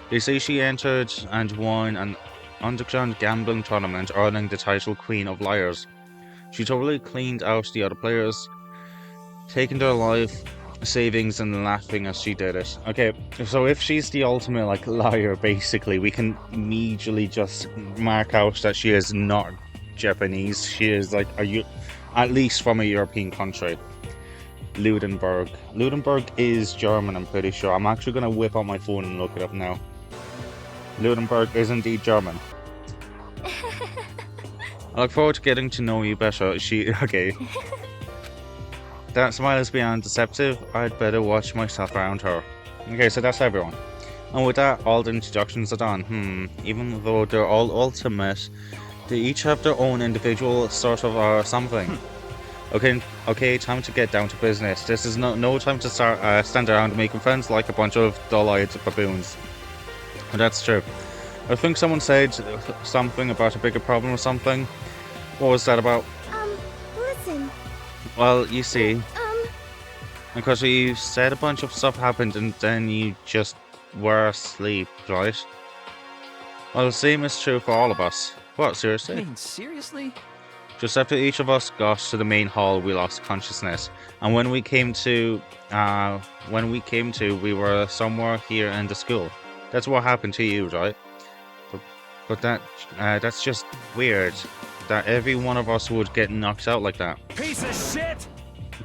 They say she entered and won an underground gambling tournament, earning the title Queen of Liars. She totally cleaned out the other players, taking their life savings and laughing as she did it. Okay, so if she's the ultimate like liar, basically, we can immediately just mark out that she is not Japanese. She is like at least from a European country. Ludenberg. Ludenberg is German, I'm pretty sure. I'm actually gonna whip out my phone and look it up now. Ludenberg is indeed German. I look forward to getting to know you better. Okay. That smile is beyond deceptive. I'd better watch myself around her. Okay, so that's everyone. And with that, all the introductions are done. Even though they're all ultimate, they each have their own individual sort of something. Okay, time to get down to business. This is no time to start stand around making friends like a bunch of dull-eyed baboons. And that's true. I think someone said something about a bigger problem or something. What was that about? Listen. Well, you see, because you said a bunch of stuff happened and then you just were asleep, right? Well, the same is true for all of us. What, seriously? I mean, seriously? Just after each of us got to the main hall, we lost consciousness. And when we came to, we were somewhere here in the school. That's what happened to you, right? But that's just weird. That every one of us would get knocked out like that. Piece of shit!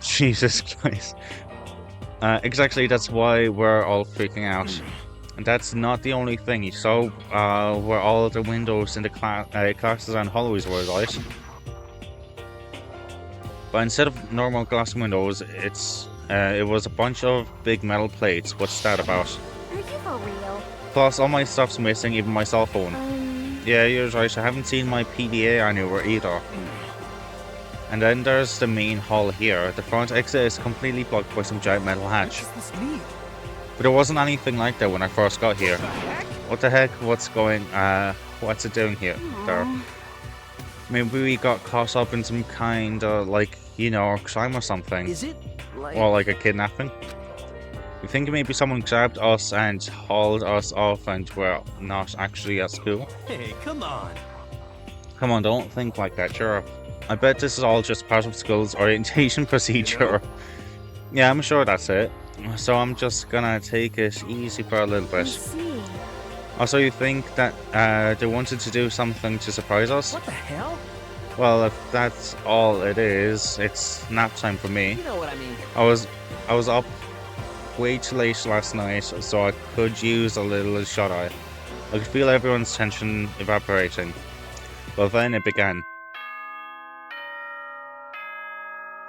Jesus Christ. Exactly, that's why we're all freaking out. And that's not the only thing. You saw where all the windows in the classes and hallways were, right? But instead of normal glass windows, it was a bunch of big metal plates. What's that about? Are you for real? Plus, all my stuff's missing, even my cell phone. Yeah, you're right. I haven't seen my PDA anywhere either. And then there's the main hall here. The front exit is completely blocked by some giant metal hatch. What does this mean? But there wasn't anything like that when I first got here. What the heck? What's it doing here? There. Maybe we got caught up in some kind of, like, crime or something. Is it like... Or like a kidnapping. You think maybe someone grabbed us and hauled us off and we're not actually at school? Hey, come on. Come on, don't think like that, sure. I bet this is all just part of school's orientation procedure. Yeah, I'm sure that's it. So I'm just gonna take it easy for a little I bit. see. Also, you think that they wanted to do something to surprise us? What the hell? Well, if that's all it is, it's nap time for me. You know what I mean. I was up way too late last night, so I could use a little shut-eye. I could feel everyone's tension evaporating. Well, then it began.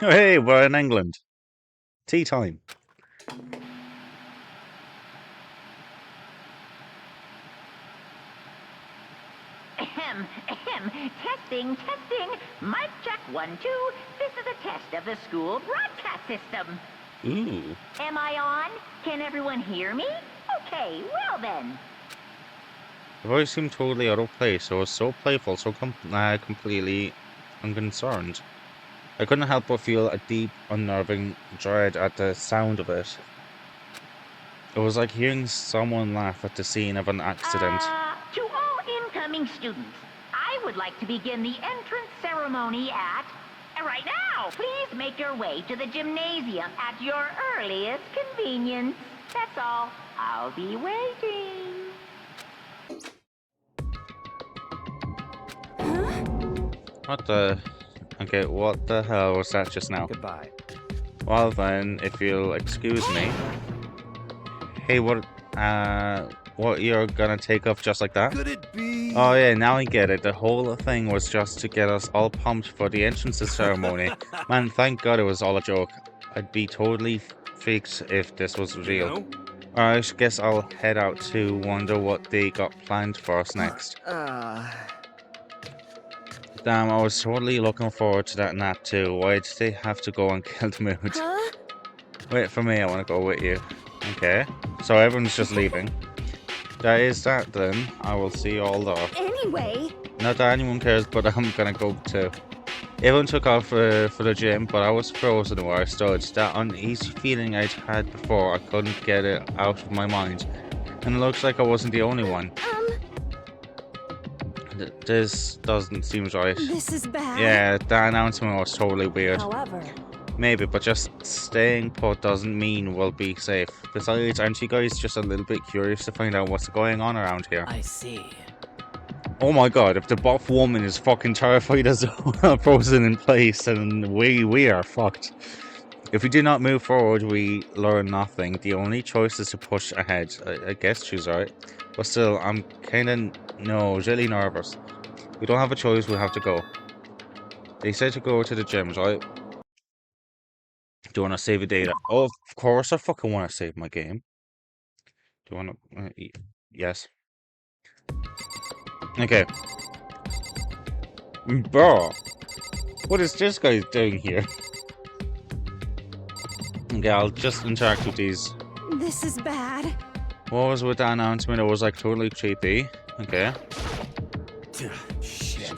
Oh, hey, we're in England. Tea time. Ahem, ahem. Testing, testing. Mic check 1, 2. This is a test of the school broadcast system. Ooh. Am I on? Can everyone hear me? Okay, well then. The voice seemed totally out of place. It was so playful, so completely unconcerned. I couldn't help but feel a deep, unnerving dread at the sound of it. It was like hearing someone laugh at the scene of an accident. To all incoming students, I would like to begin the entrance ceremony at... right now! Please make your way to the gymnasium at your earliest convenience. That's all. I'll be waiting. What the... Okay, what the hell was that just now? Goodbye. Well then, if you'll excuse me. Hey, what you're gonna take off just like that? Could it be? Oh yeah, now I get it. The whole thing was just to get us all pumped for the entrance ceremony. Man, thank God it was all a joke. I'd be totally freaked if this was real. No? Alright, I guess I'll head out to wonder what they got planned for us next. Damn, I was totally looking forward to that nap too. Why did they have to go and kill the mood? Huh? Wait for me, I want to go with you. Okay, so everyone's just leaving. That is that then. I will see you all there. Anyway. Not that anyone cares, but I'm gonna go too. Everyone took off for the gym, but I was frozen where I stood. That uneasy feeling I'd had before, I couldn't get it out of my mind. And it looks like I wasn't the only one. This doesn't seem right. This is bad. Yeah, that announcement was totally weird. However. Maybe, but just staying put doesn't mean we'll be safe. Besides, aren't you guys just a little bit curious to find out what's going on around here? I see. Oh my god, if the buff woman is fucking terrified as frozen in place, then we are fucked. If we do not move forward, we learn nothing. The only choice is to push ahead. I guess she's right. But still, I'm kinda, really nervous. We don't have a choice, we have to go. They said to go to the gyms, right? Do you want to save a data? Oh, of course I fucking want to save my game. Do you want to... yes. Okay. Bro. What is this guy doing here? Okay, I'll just interact with these. This is bad. What was with the announcement? It was like totally creepy. Okay. Shit.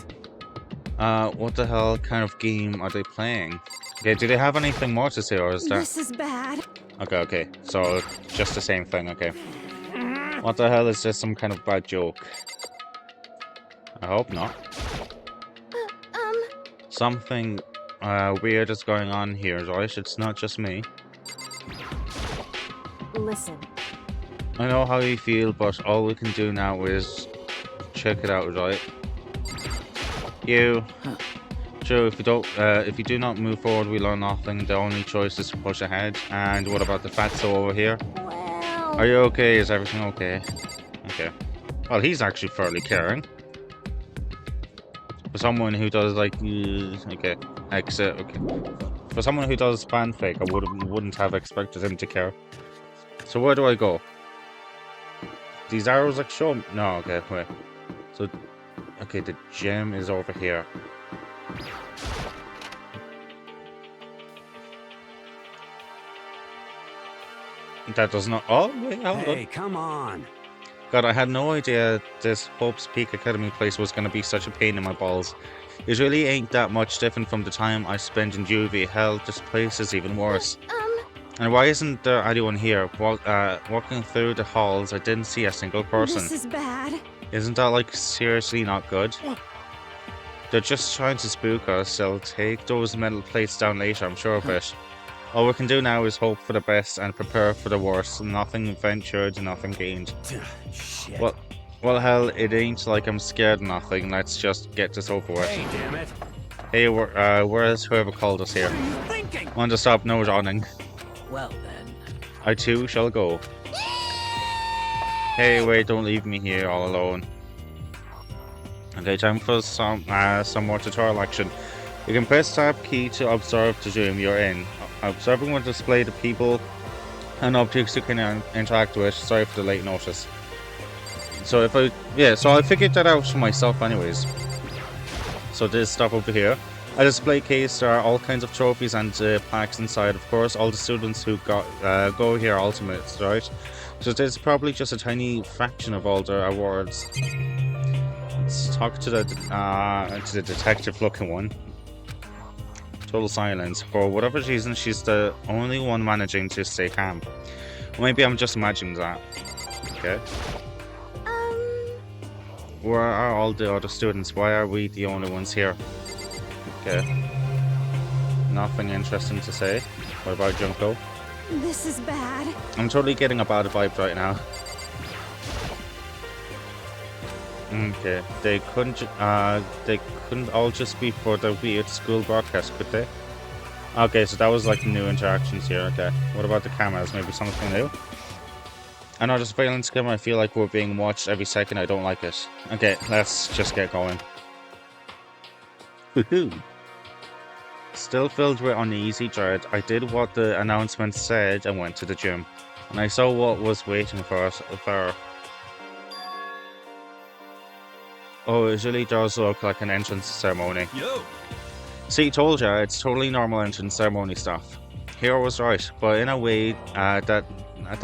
What the hell kind of game are they playing? Okay, do they have anything more to say, or is that... This is bad. Okay. So, just the same thing, okay. What the hell is this, some kind of bad joke? I hope not. Something weird is going on here, right? It's not just me. Listen. I know how you feel, but all we can do now is check it out, right? You... True, if you do not move forward, we learn nothing. The only choice is to push ahead. And what about the fatso over here? Well... Are you okay? Is everything okay? Okay. Well, he's actually fairly caring. For someone who does like... okay. Exit. Okay. For someone who does fanfic, I wouldn't have expected him to care. So where do I go? These arrows like show me... No, okay, wait. So... Okay, the gym is over here. That does not... Oh, wait, hold on. Hey, come on. God, I had no idea this Hope's Peak Academy place was going to be such a pain in my balls. It really ain't that much different from the time I spent in juvie. Hell, this place is even worse. And why isn't there anyone here? Walking through the halls, I didn't see a single person. This is bad. Isn't that, like, seriously not good? They're just trying to spook us. They'll take those metal plates down later, I'm sure of it. All we can do now is hope for the best and prepare for the worst. Nothing ventured, nothing gained. Shit. Well, hell, it ain't like I'm scared of nothing. Let's just get this over with. Hey, damn it. Hey, where's whoever called us here? What are you thinking? Want to stop no running. Well then. I too shall go. Hey, wait, don't leave me here all alone. Okay, time for some more tutorial action. You can press tab key to observe the room you're in. Observing will display the people and objects you can interact with. Sorry for the late notice. So if so I figured that out for myself anyways. So this stuff over here. A display case, there are all kinds of trophies and plaques inside, of course. All the students who go here are ultimates, right? So this is probably just a tiny fraction of all the awards. Let's talk to the detective-looking one. Total silence. For whatever reason, she's the only one managing to stay calm. Maybe I'm just imagining that. Okay. Where are all the other students? Why are we the only ones here? Okay. Nothing interesting to say. What about Junko? This is bad. I'm totally getting a bad vibe right now. Okay. They couldn't all just be for the weird school broadcast, could they? Okay, so that was like new interactions here. Okay. What about the cameras? Maybe something new? I know, this surveillance camera, I feel like we're being watched every second. I don't like it. Okay, let's just get going. Woohoo! Still filled with uneasy dread, I did what the announcement said and went to the gym. And I saw what was waiting for us there. Oh, it really does look like an entrance ceremony. Yo! See, told ya, it's totally normal entrance ceremony stuff. Hero was right, but in a way that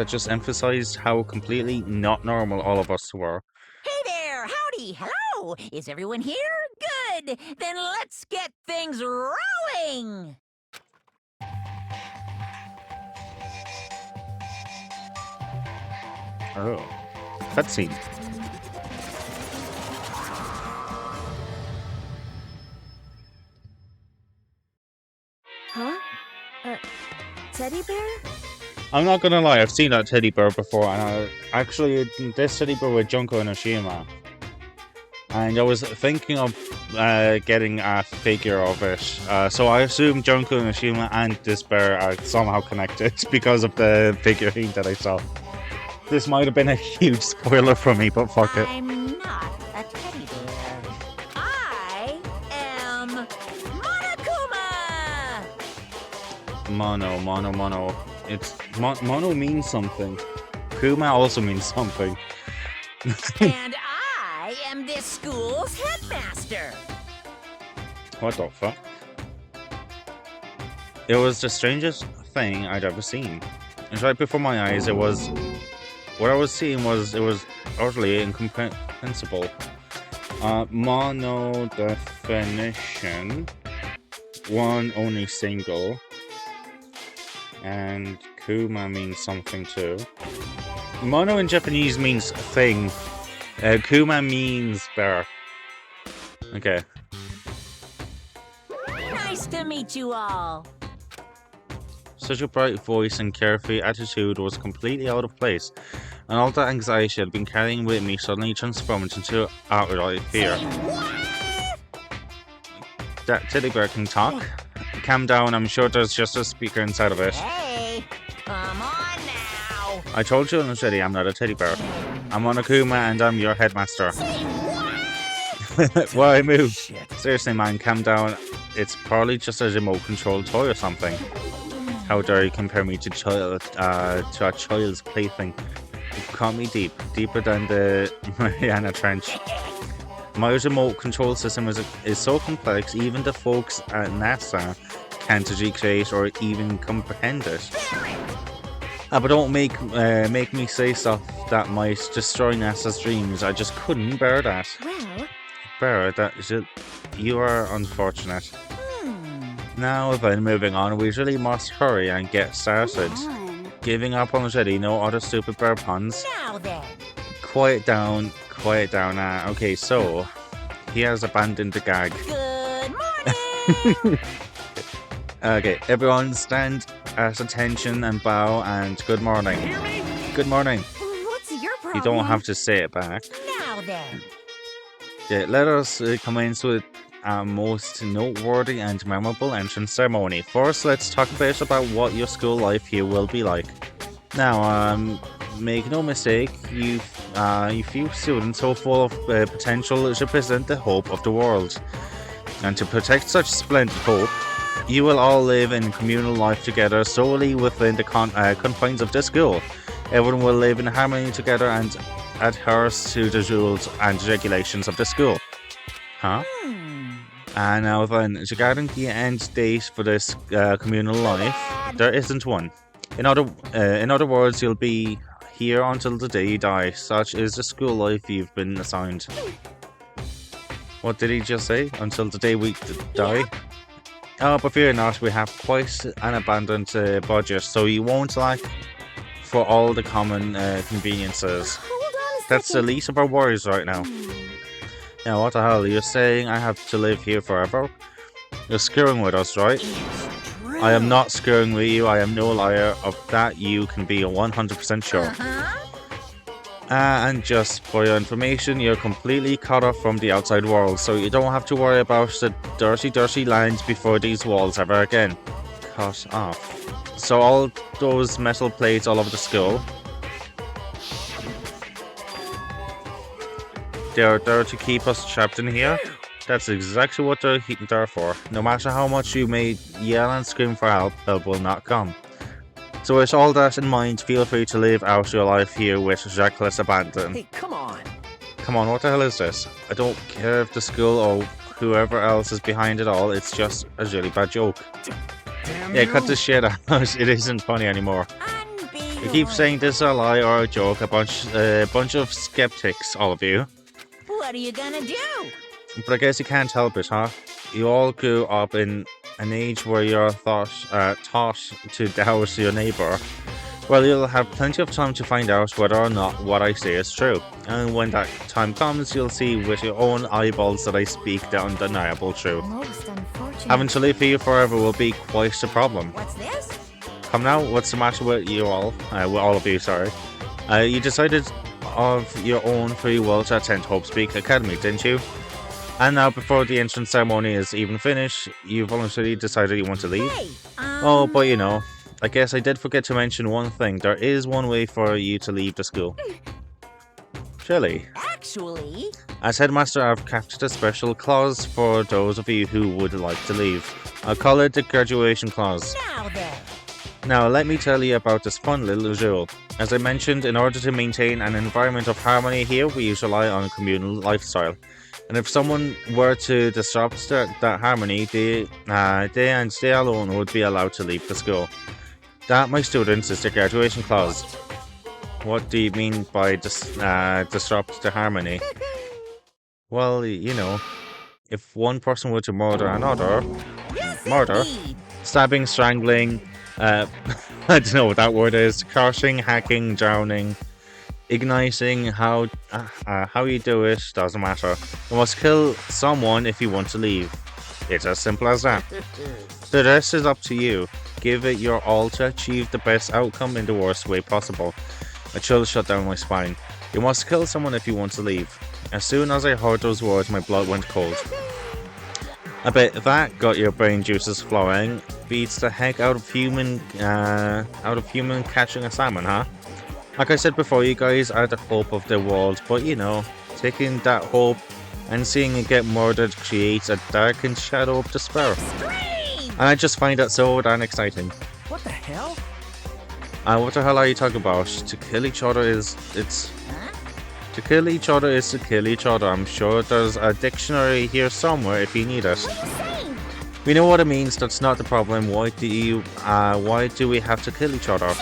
just emphasized how completely not normal all of us were. Hey there! Howdy! Hello! Is everyone here? Good! Then let's get things rolling! Oh. Cutscene. Huh? Teddy bear? I'm not gonna lie, I've seen that teddy bear before, and actually, this teddy bear with Junko and Oshima. And I was thinking of getting a figure of it. So I assume Junko and Oshima and this bear are somehow connected because of the figurine that I saw. This might have been a huge spoiler for me, but fuck it. I'm not a teddy bear. I am Monokuma! Mono. It's mono means something. Kuma also means something. And I am this school's headmaster. What the fuck? It was the strangest thing I'd ever seen. And right before my eyes, what I was seeing was utterly incomprehensible. Mono definition, one only single, and Kuma means something too. Mono in Japanese means thing. Kuma means bear. Okay. Nice to meet you all. Such a bright voice and carefree attitude was completely out of place, and all the anxiety I'd been carrying with me suddenly transformed into outright fear. That teddy bear can talk? Calm down, I'm sure there's just a speaker inside of it. Hey, come on now. I told you already, I'm not a teddy bear. I'm Monokuma and I'm your headmaster. Why move? Seriously man, calm down. It's probably just a remote controlled toy or something. How dare you compare me to a child's plaything? You caught me deep, deeper than the Mariana Trench. My remote control system is so complex, even the folks at NASA can't recreate or even comprehend it. But don't make me say stuff that might destroy NASA's dreams. I just couldn't bear that. Well... Bear that you are unfortunate. Now then, moving on, we really must hurry and get started. Giving up on already, no other stupid bear puns. Now then. Quiet down. Okay, so he has abandoned the gag. Good morning. Okay, everyone stand at attention and bow and good morning. Good morning. What's your problem? You don't have to say it back. Now then. Yeah, let us commence with our most noteworthy and memorable entrance ceremony. First, let's talk a bit about what your school life here will be like. Now, make no mistake, you few students so full of potential represent the hope of the world. And to protect such splendid hope, you will all live in communal life together solely within the confines of the school. Everyone will live in harmony together and adheres to the rules and regulations of the school. Huh? And now then, regarding the end date for this communal life, there isn't one. In other words, you'll be here until the day you die. Such is the school life you've been assigned. What did he just say? Until the day we die? Oh, but fear not, we have quite an abundant budget, so you won't lack for all the common conveniences. That's the least of our worries right now. Now, what the hell? You're saying I have to live here forever? You're screwing with us, right? I am not screwing with you. I am no liar. Of that, you can be 100% sure. And just for your information, you're completely cut off from the outside world, so you don't have to worry about the dirty lines before these walls ever again. Cut off. So all those metal plates all over the school, they're there to keep us trapped in here. That's exactly what they're there for. No matter how much you may yell and scream for help, help will not come. So with all that in mind, feel free to live out your life here with reckless abandon. Hey, come on. Come on, what the hell is this? I don't care if the school or whoever else is behind it all, it's just a really bad joke. Damn Yeah, you. cut this shit out. It isn't funny anymore. You keep saying this is a lie or a joke, a bunch of skeptics, all of you. What are you gonna do? But I guess you can't help it, huh? You all grew up in an age where you're taught to doubt your neighbor. Well, you'll have plenty of time to find out whether or not what I say is true. And when that time comes, you'll see with your own eyeballs that I speak the undeniable truth. Most unfortunate. Having to live here forever will be quite the problem. What's this? Come now, what's the matter with you all? With all of you, sorry. You decided of your own free will to attend Hope Speak Academy, didn't you? And now, before the entrance ceremony is even finished, you voluntarily decided you want to leave? Hey, Oh, but you know, I guess I did forget to mention one thing. There is one way for you to leave the school. Really? Actually, As headmaster, I've crafted a special clause for those of you who would like to leave. I'll call it the graduation clause. now then. Now, let me tell you about this fun little rule. As I mentioned, in order to maintain an environment of harmony here, we usually rely on a communal lifestyle. And if someone were to disrupt that harmony, they and they alone would be allowed to leave the school. That, my students, is the graduation clause. What do you mean by disrupt the harmony? Well, you know, if one person were to murder another, stabbing, strangling, I don't know what that word is, crushing, hacking, drowning, igniting, how you do it doesn't matter. You must kill someone if you want to leave. It's as simple as that. The rest is up to you. Give it your all to achieve the best outcome in the worst way possible. A chill shut down my spine. You must kill someone if you want to leave. As soon as I heard those words, my blood went cold. I bet that got your brain juices flowing. Beats the heck out of human catching a salmon, huh? Like I said before, you guys are the hope of the world, but you know, taking that hope and seeing it get murdered creates a darkened shadow of despair. And I just find that so darn exciting. What the hell? What the hell are you talking about? To kill each other is to kill each other is to kill each other. I'm sure there's a dictionary here somewhere if you need it. We know what it means. That's not the problem. Why do we have to kill each other?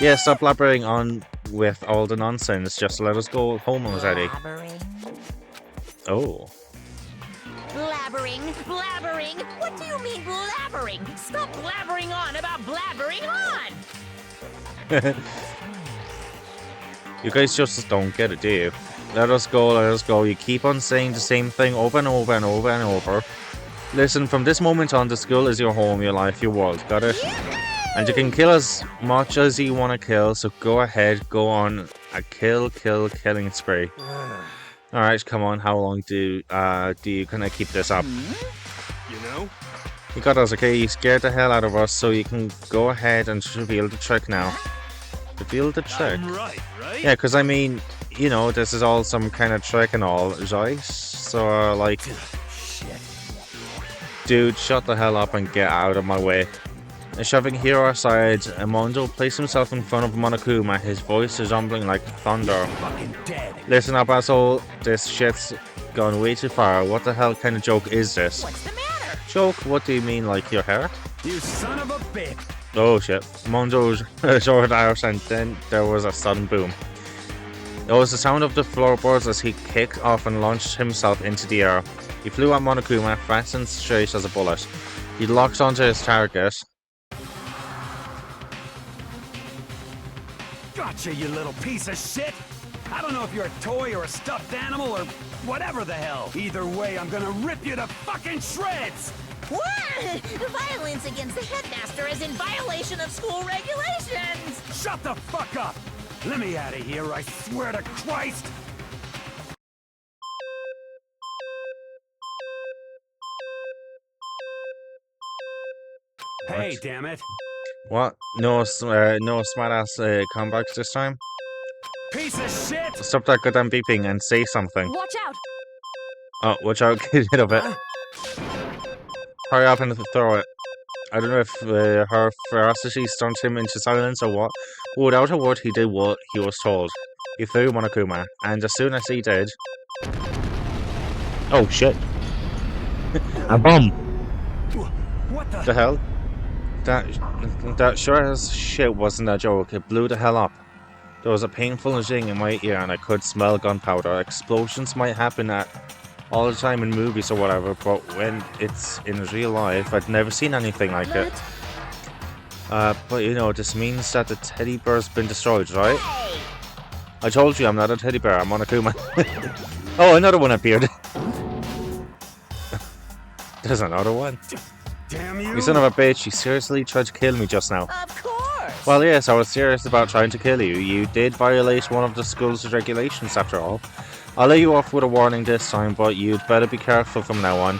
Yeah, stop blabbering on with all the nonsense. Just let us go home already. Oh. Blabbering? What do you mean blabbering? Stop blabbering on about blabbering on! You guys just don't get it, do you? Let us go. You keep on saying the same thing over and over and over and over. Listen, from this moment on, the school is your home, your life, your world. Got it? And you can kill as much as you want to kill, so go ahead, go on a killing spree. Alright, come on, how long do you kind of keep this up? You know? You got us, okay? You scared the hell out of us, so you can go ahead and reveal the trick now. Reveal the trick? I'm right? Yeah, because I mean, you know, this is all some kind of trick and all, right? So, like... Shit. Dude, shut the hell up and get out of my way. Shoving Hero aside, Mondo placed himself in front of Monokuma, his voice resounding like thunder. Fucking dead. Listen up, asshole. This shit's gone way too far. What the hell kind of joke is this? What's the matter? Joke? What do you mean, like your hair? You son of a bitch. Oh shit. Mondo roared out and then there was a sudden boom. There was the sound of the floorboards as he kicked off and launched himself into the air. He flew at Monokuma, fast and straight as a bullet. He locked onto his target. Gotcha, you little piece of shit! I don't know if you're a toy or a stuffed animal or whatever the hell. Either way, I'm gonna rip you to fucking shreds! What? Violence against the headmaster is in violation of school regulations! Shut the fuck up! Let me out of here, I swear to Christ! Hey, damn it! What? No smartass comebacks this time? Piece of shit! Stop that goddamn beeping and say something. Watch out! Oh, watch out, get rid of it. Hurry up and throw it. I don't know if her ferocity stunned him into silence or what, but without a word he did what he was told. He threw Monokuma, and as soon as he did... Oh shit. A bomb! What The hell? That sure as shit wasn't a joke. It blew the hell up. There was a painful zing in my ear and I could smell gunpowder. Explosions might happen all the time in movies or whatever, but when it's in real life, I'd never seen anything like it. But you know, this means that the teddy bear's been destroyed, right? I told you I'm not a teddy bear, I'm Monokuma. Oh, another one appeared. There's another one. Damn you! You son of a bitch, you seriously tried to kill me just now. Of course! Well, yes, I was serious about trying to kill you. You did violate one of the school's regulations after all. I'll let you off with a warning this time, but you'd better be careful from now on.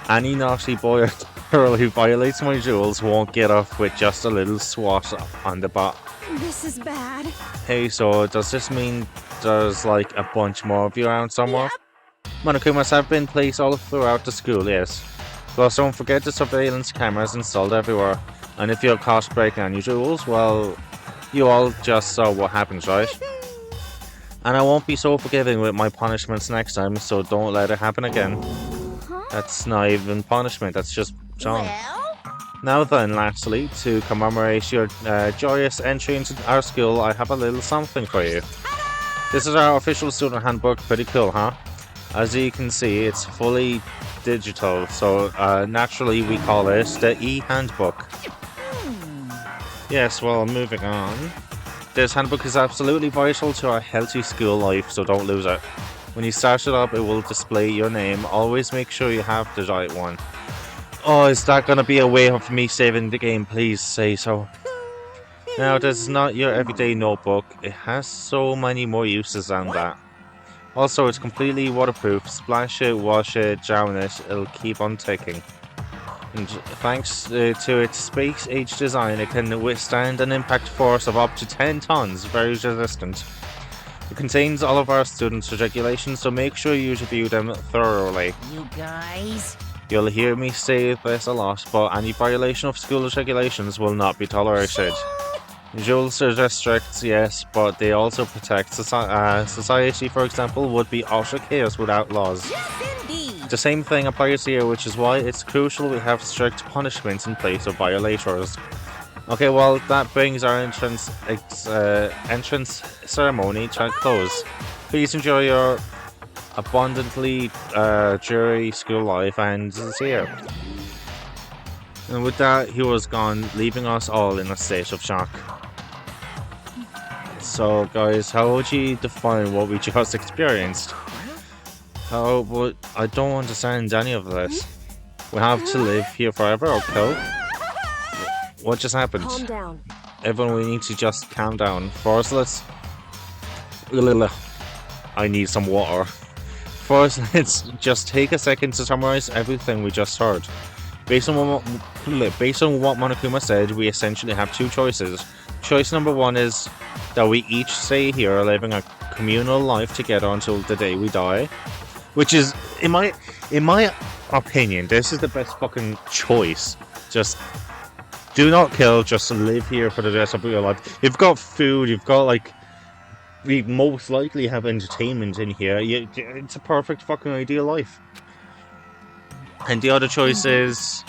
Any naughty boy or girl who violates my rules won't get off with just a little swat on the butt. This is bad. Hey, so does this mean there's like a bunch more of you around somewhere? Yep. Monokumas have been placed all throughout the school, yes. Plus, don't forget the surveillance cameras installed everywhere. And if you're caught breaking any rules, well, you all just saw what happens, right? And I won't be so forgiving with my punishments next time, so don't let it happen again. That's not even punishment, that's just John. Well? Now then, lastly, to commemorate your joyous entry into our school, I have a little something for you. This is our official student handbook, pretty cool, huh? As you can see, it's fully digital, so naturally we call it the e-handbook. Yes, well, moving on. This handbook is absolutely vital to our healthy school life, so don't lose it. When you start it up, it will display your name. Always make sure you have the right one. Oh, is that gonna be a way of me saving the game? Please say so. Now, this is not your everyday notebook. It has so many more uses than that. Also, it's completely waterproof. Splash it, wash it, drown it, it'll keep on ticking. And thanks to its space-age design, it can withstand an impact force of up to 10 tons, very resistant. It contains all of our students' regulations, so make sure you review them thoroughly. You guys? You'll hear me say this a lot, but any violation of school regulations will not be tolerated. Rules are strict, yes, but they also protect society, for example, would be utter chaos without laws. Yes, indeed! The same thing applies here, which is why it's crucial we have strict punishments in place of violators. Okay, well, that brings our entrance ceremony to a close. Please enjoy your abundantly dreary school life, and see you. And with that, he was gone, leaving us all in a state of shock. So, guys, how would you define what we just experienced? I don't understand any of this. We have to live here forever, or kill? What just happened? Calm down. Everyone, we need to just calm down. First, I need some water. First, let's just take a second to summarize everything we just heard. Based on what Monokuma said, we essentially have two choices. Choice number one is that we each stay here living a communal life together until the day we die. Which is, in my opinion, this is the best fucking choice. Just Do not kill, just live here for the rest of your life. You've got food, you've got, like, we most likely have entertainment in here. It's a perfect fucking ideal life. And the other choice is,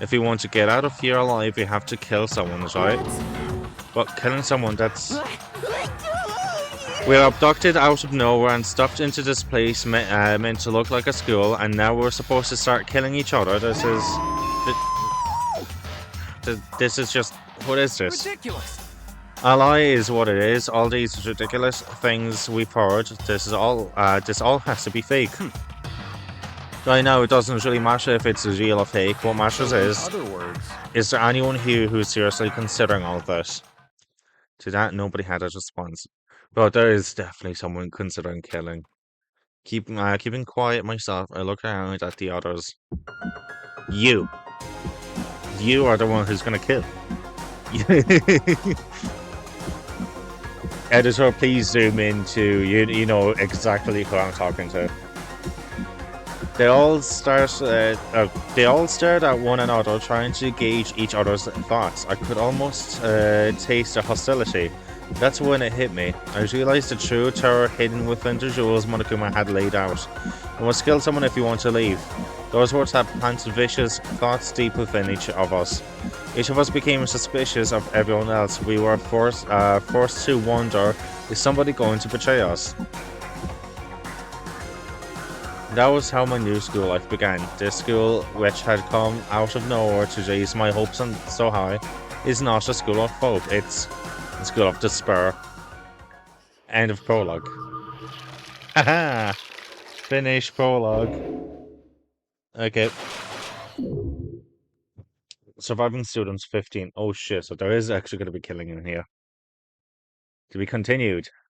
if you want to get out of here alive, you have to kill someone, right? But killing someone, that's... We're abducted out of nowhere and stuffed into this place meant to look like a school, and now we're supposed to start killing each other. This is just... What is this? Ridiculous. A lie is what it is. All these ridiculous things we've heard, this all has to be fake. Right now, it doesn't really matter if it's real or fake. What matters is there anyone here who's seriously considering all this? To that, nobody had a response. But there is definitely someone considering killing. Keeping quiet myself, I look around at the others. You are the one who's gonna kill. Editor, please zoom into you know exactly who I'm talking to. They all stared at one another, trying to gauge each other's thoughts. I could almost taste the hostility. That's when it hit me. I realized the true terror hidden within the jewels Monokuma had laid out. You must kill someone if you want to leave. Those words had planted vicious thoughts deep within each of us. Each of us became suspicious of everyone else. We were forced to wonder, is somebody going to betray us? That was how my new school life began. This school, which had come out of nowhere to raise my hopes so high, is not a school of hope. It's a school of despair. End of prologue. Haha! Finish prologue. Okay. Surviving students 15. Oh shit, so there is actually going to be killing in here. To be continued.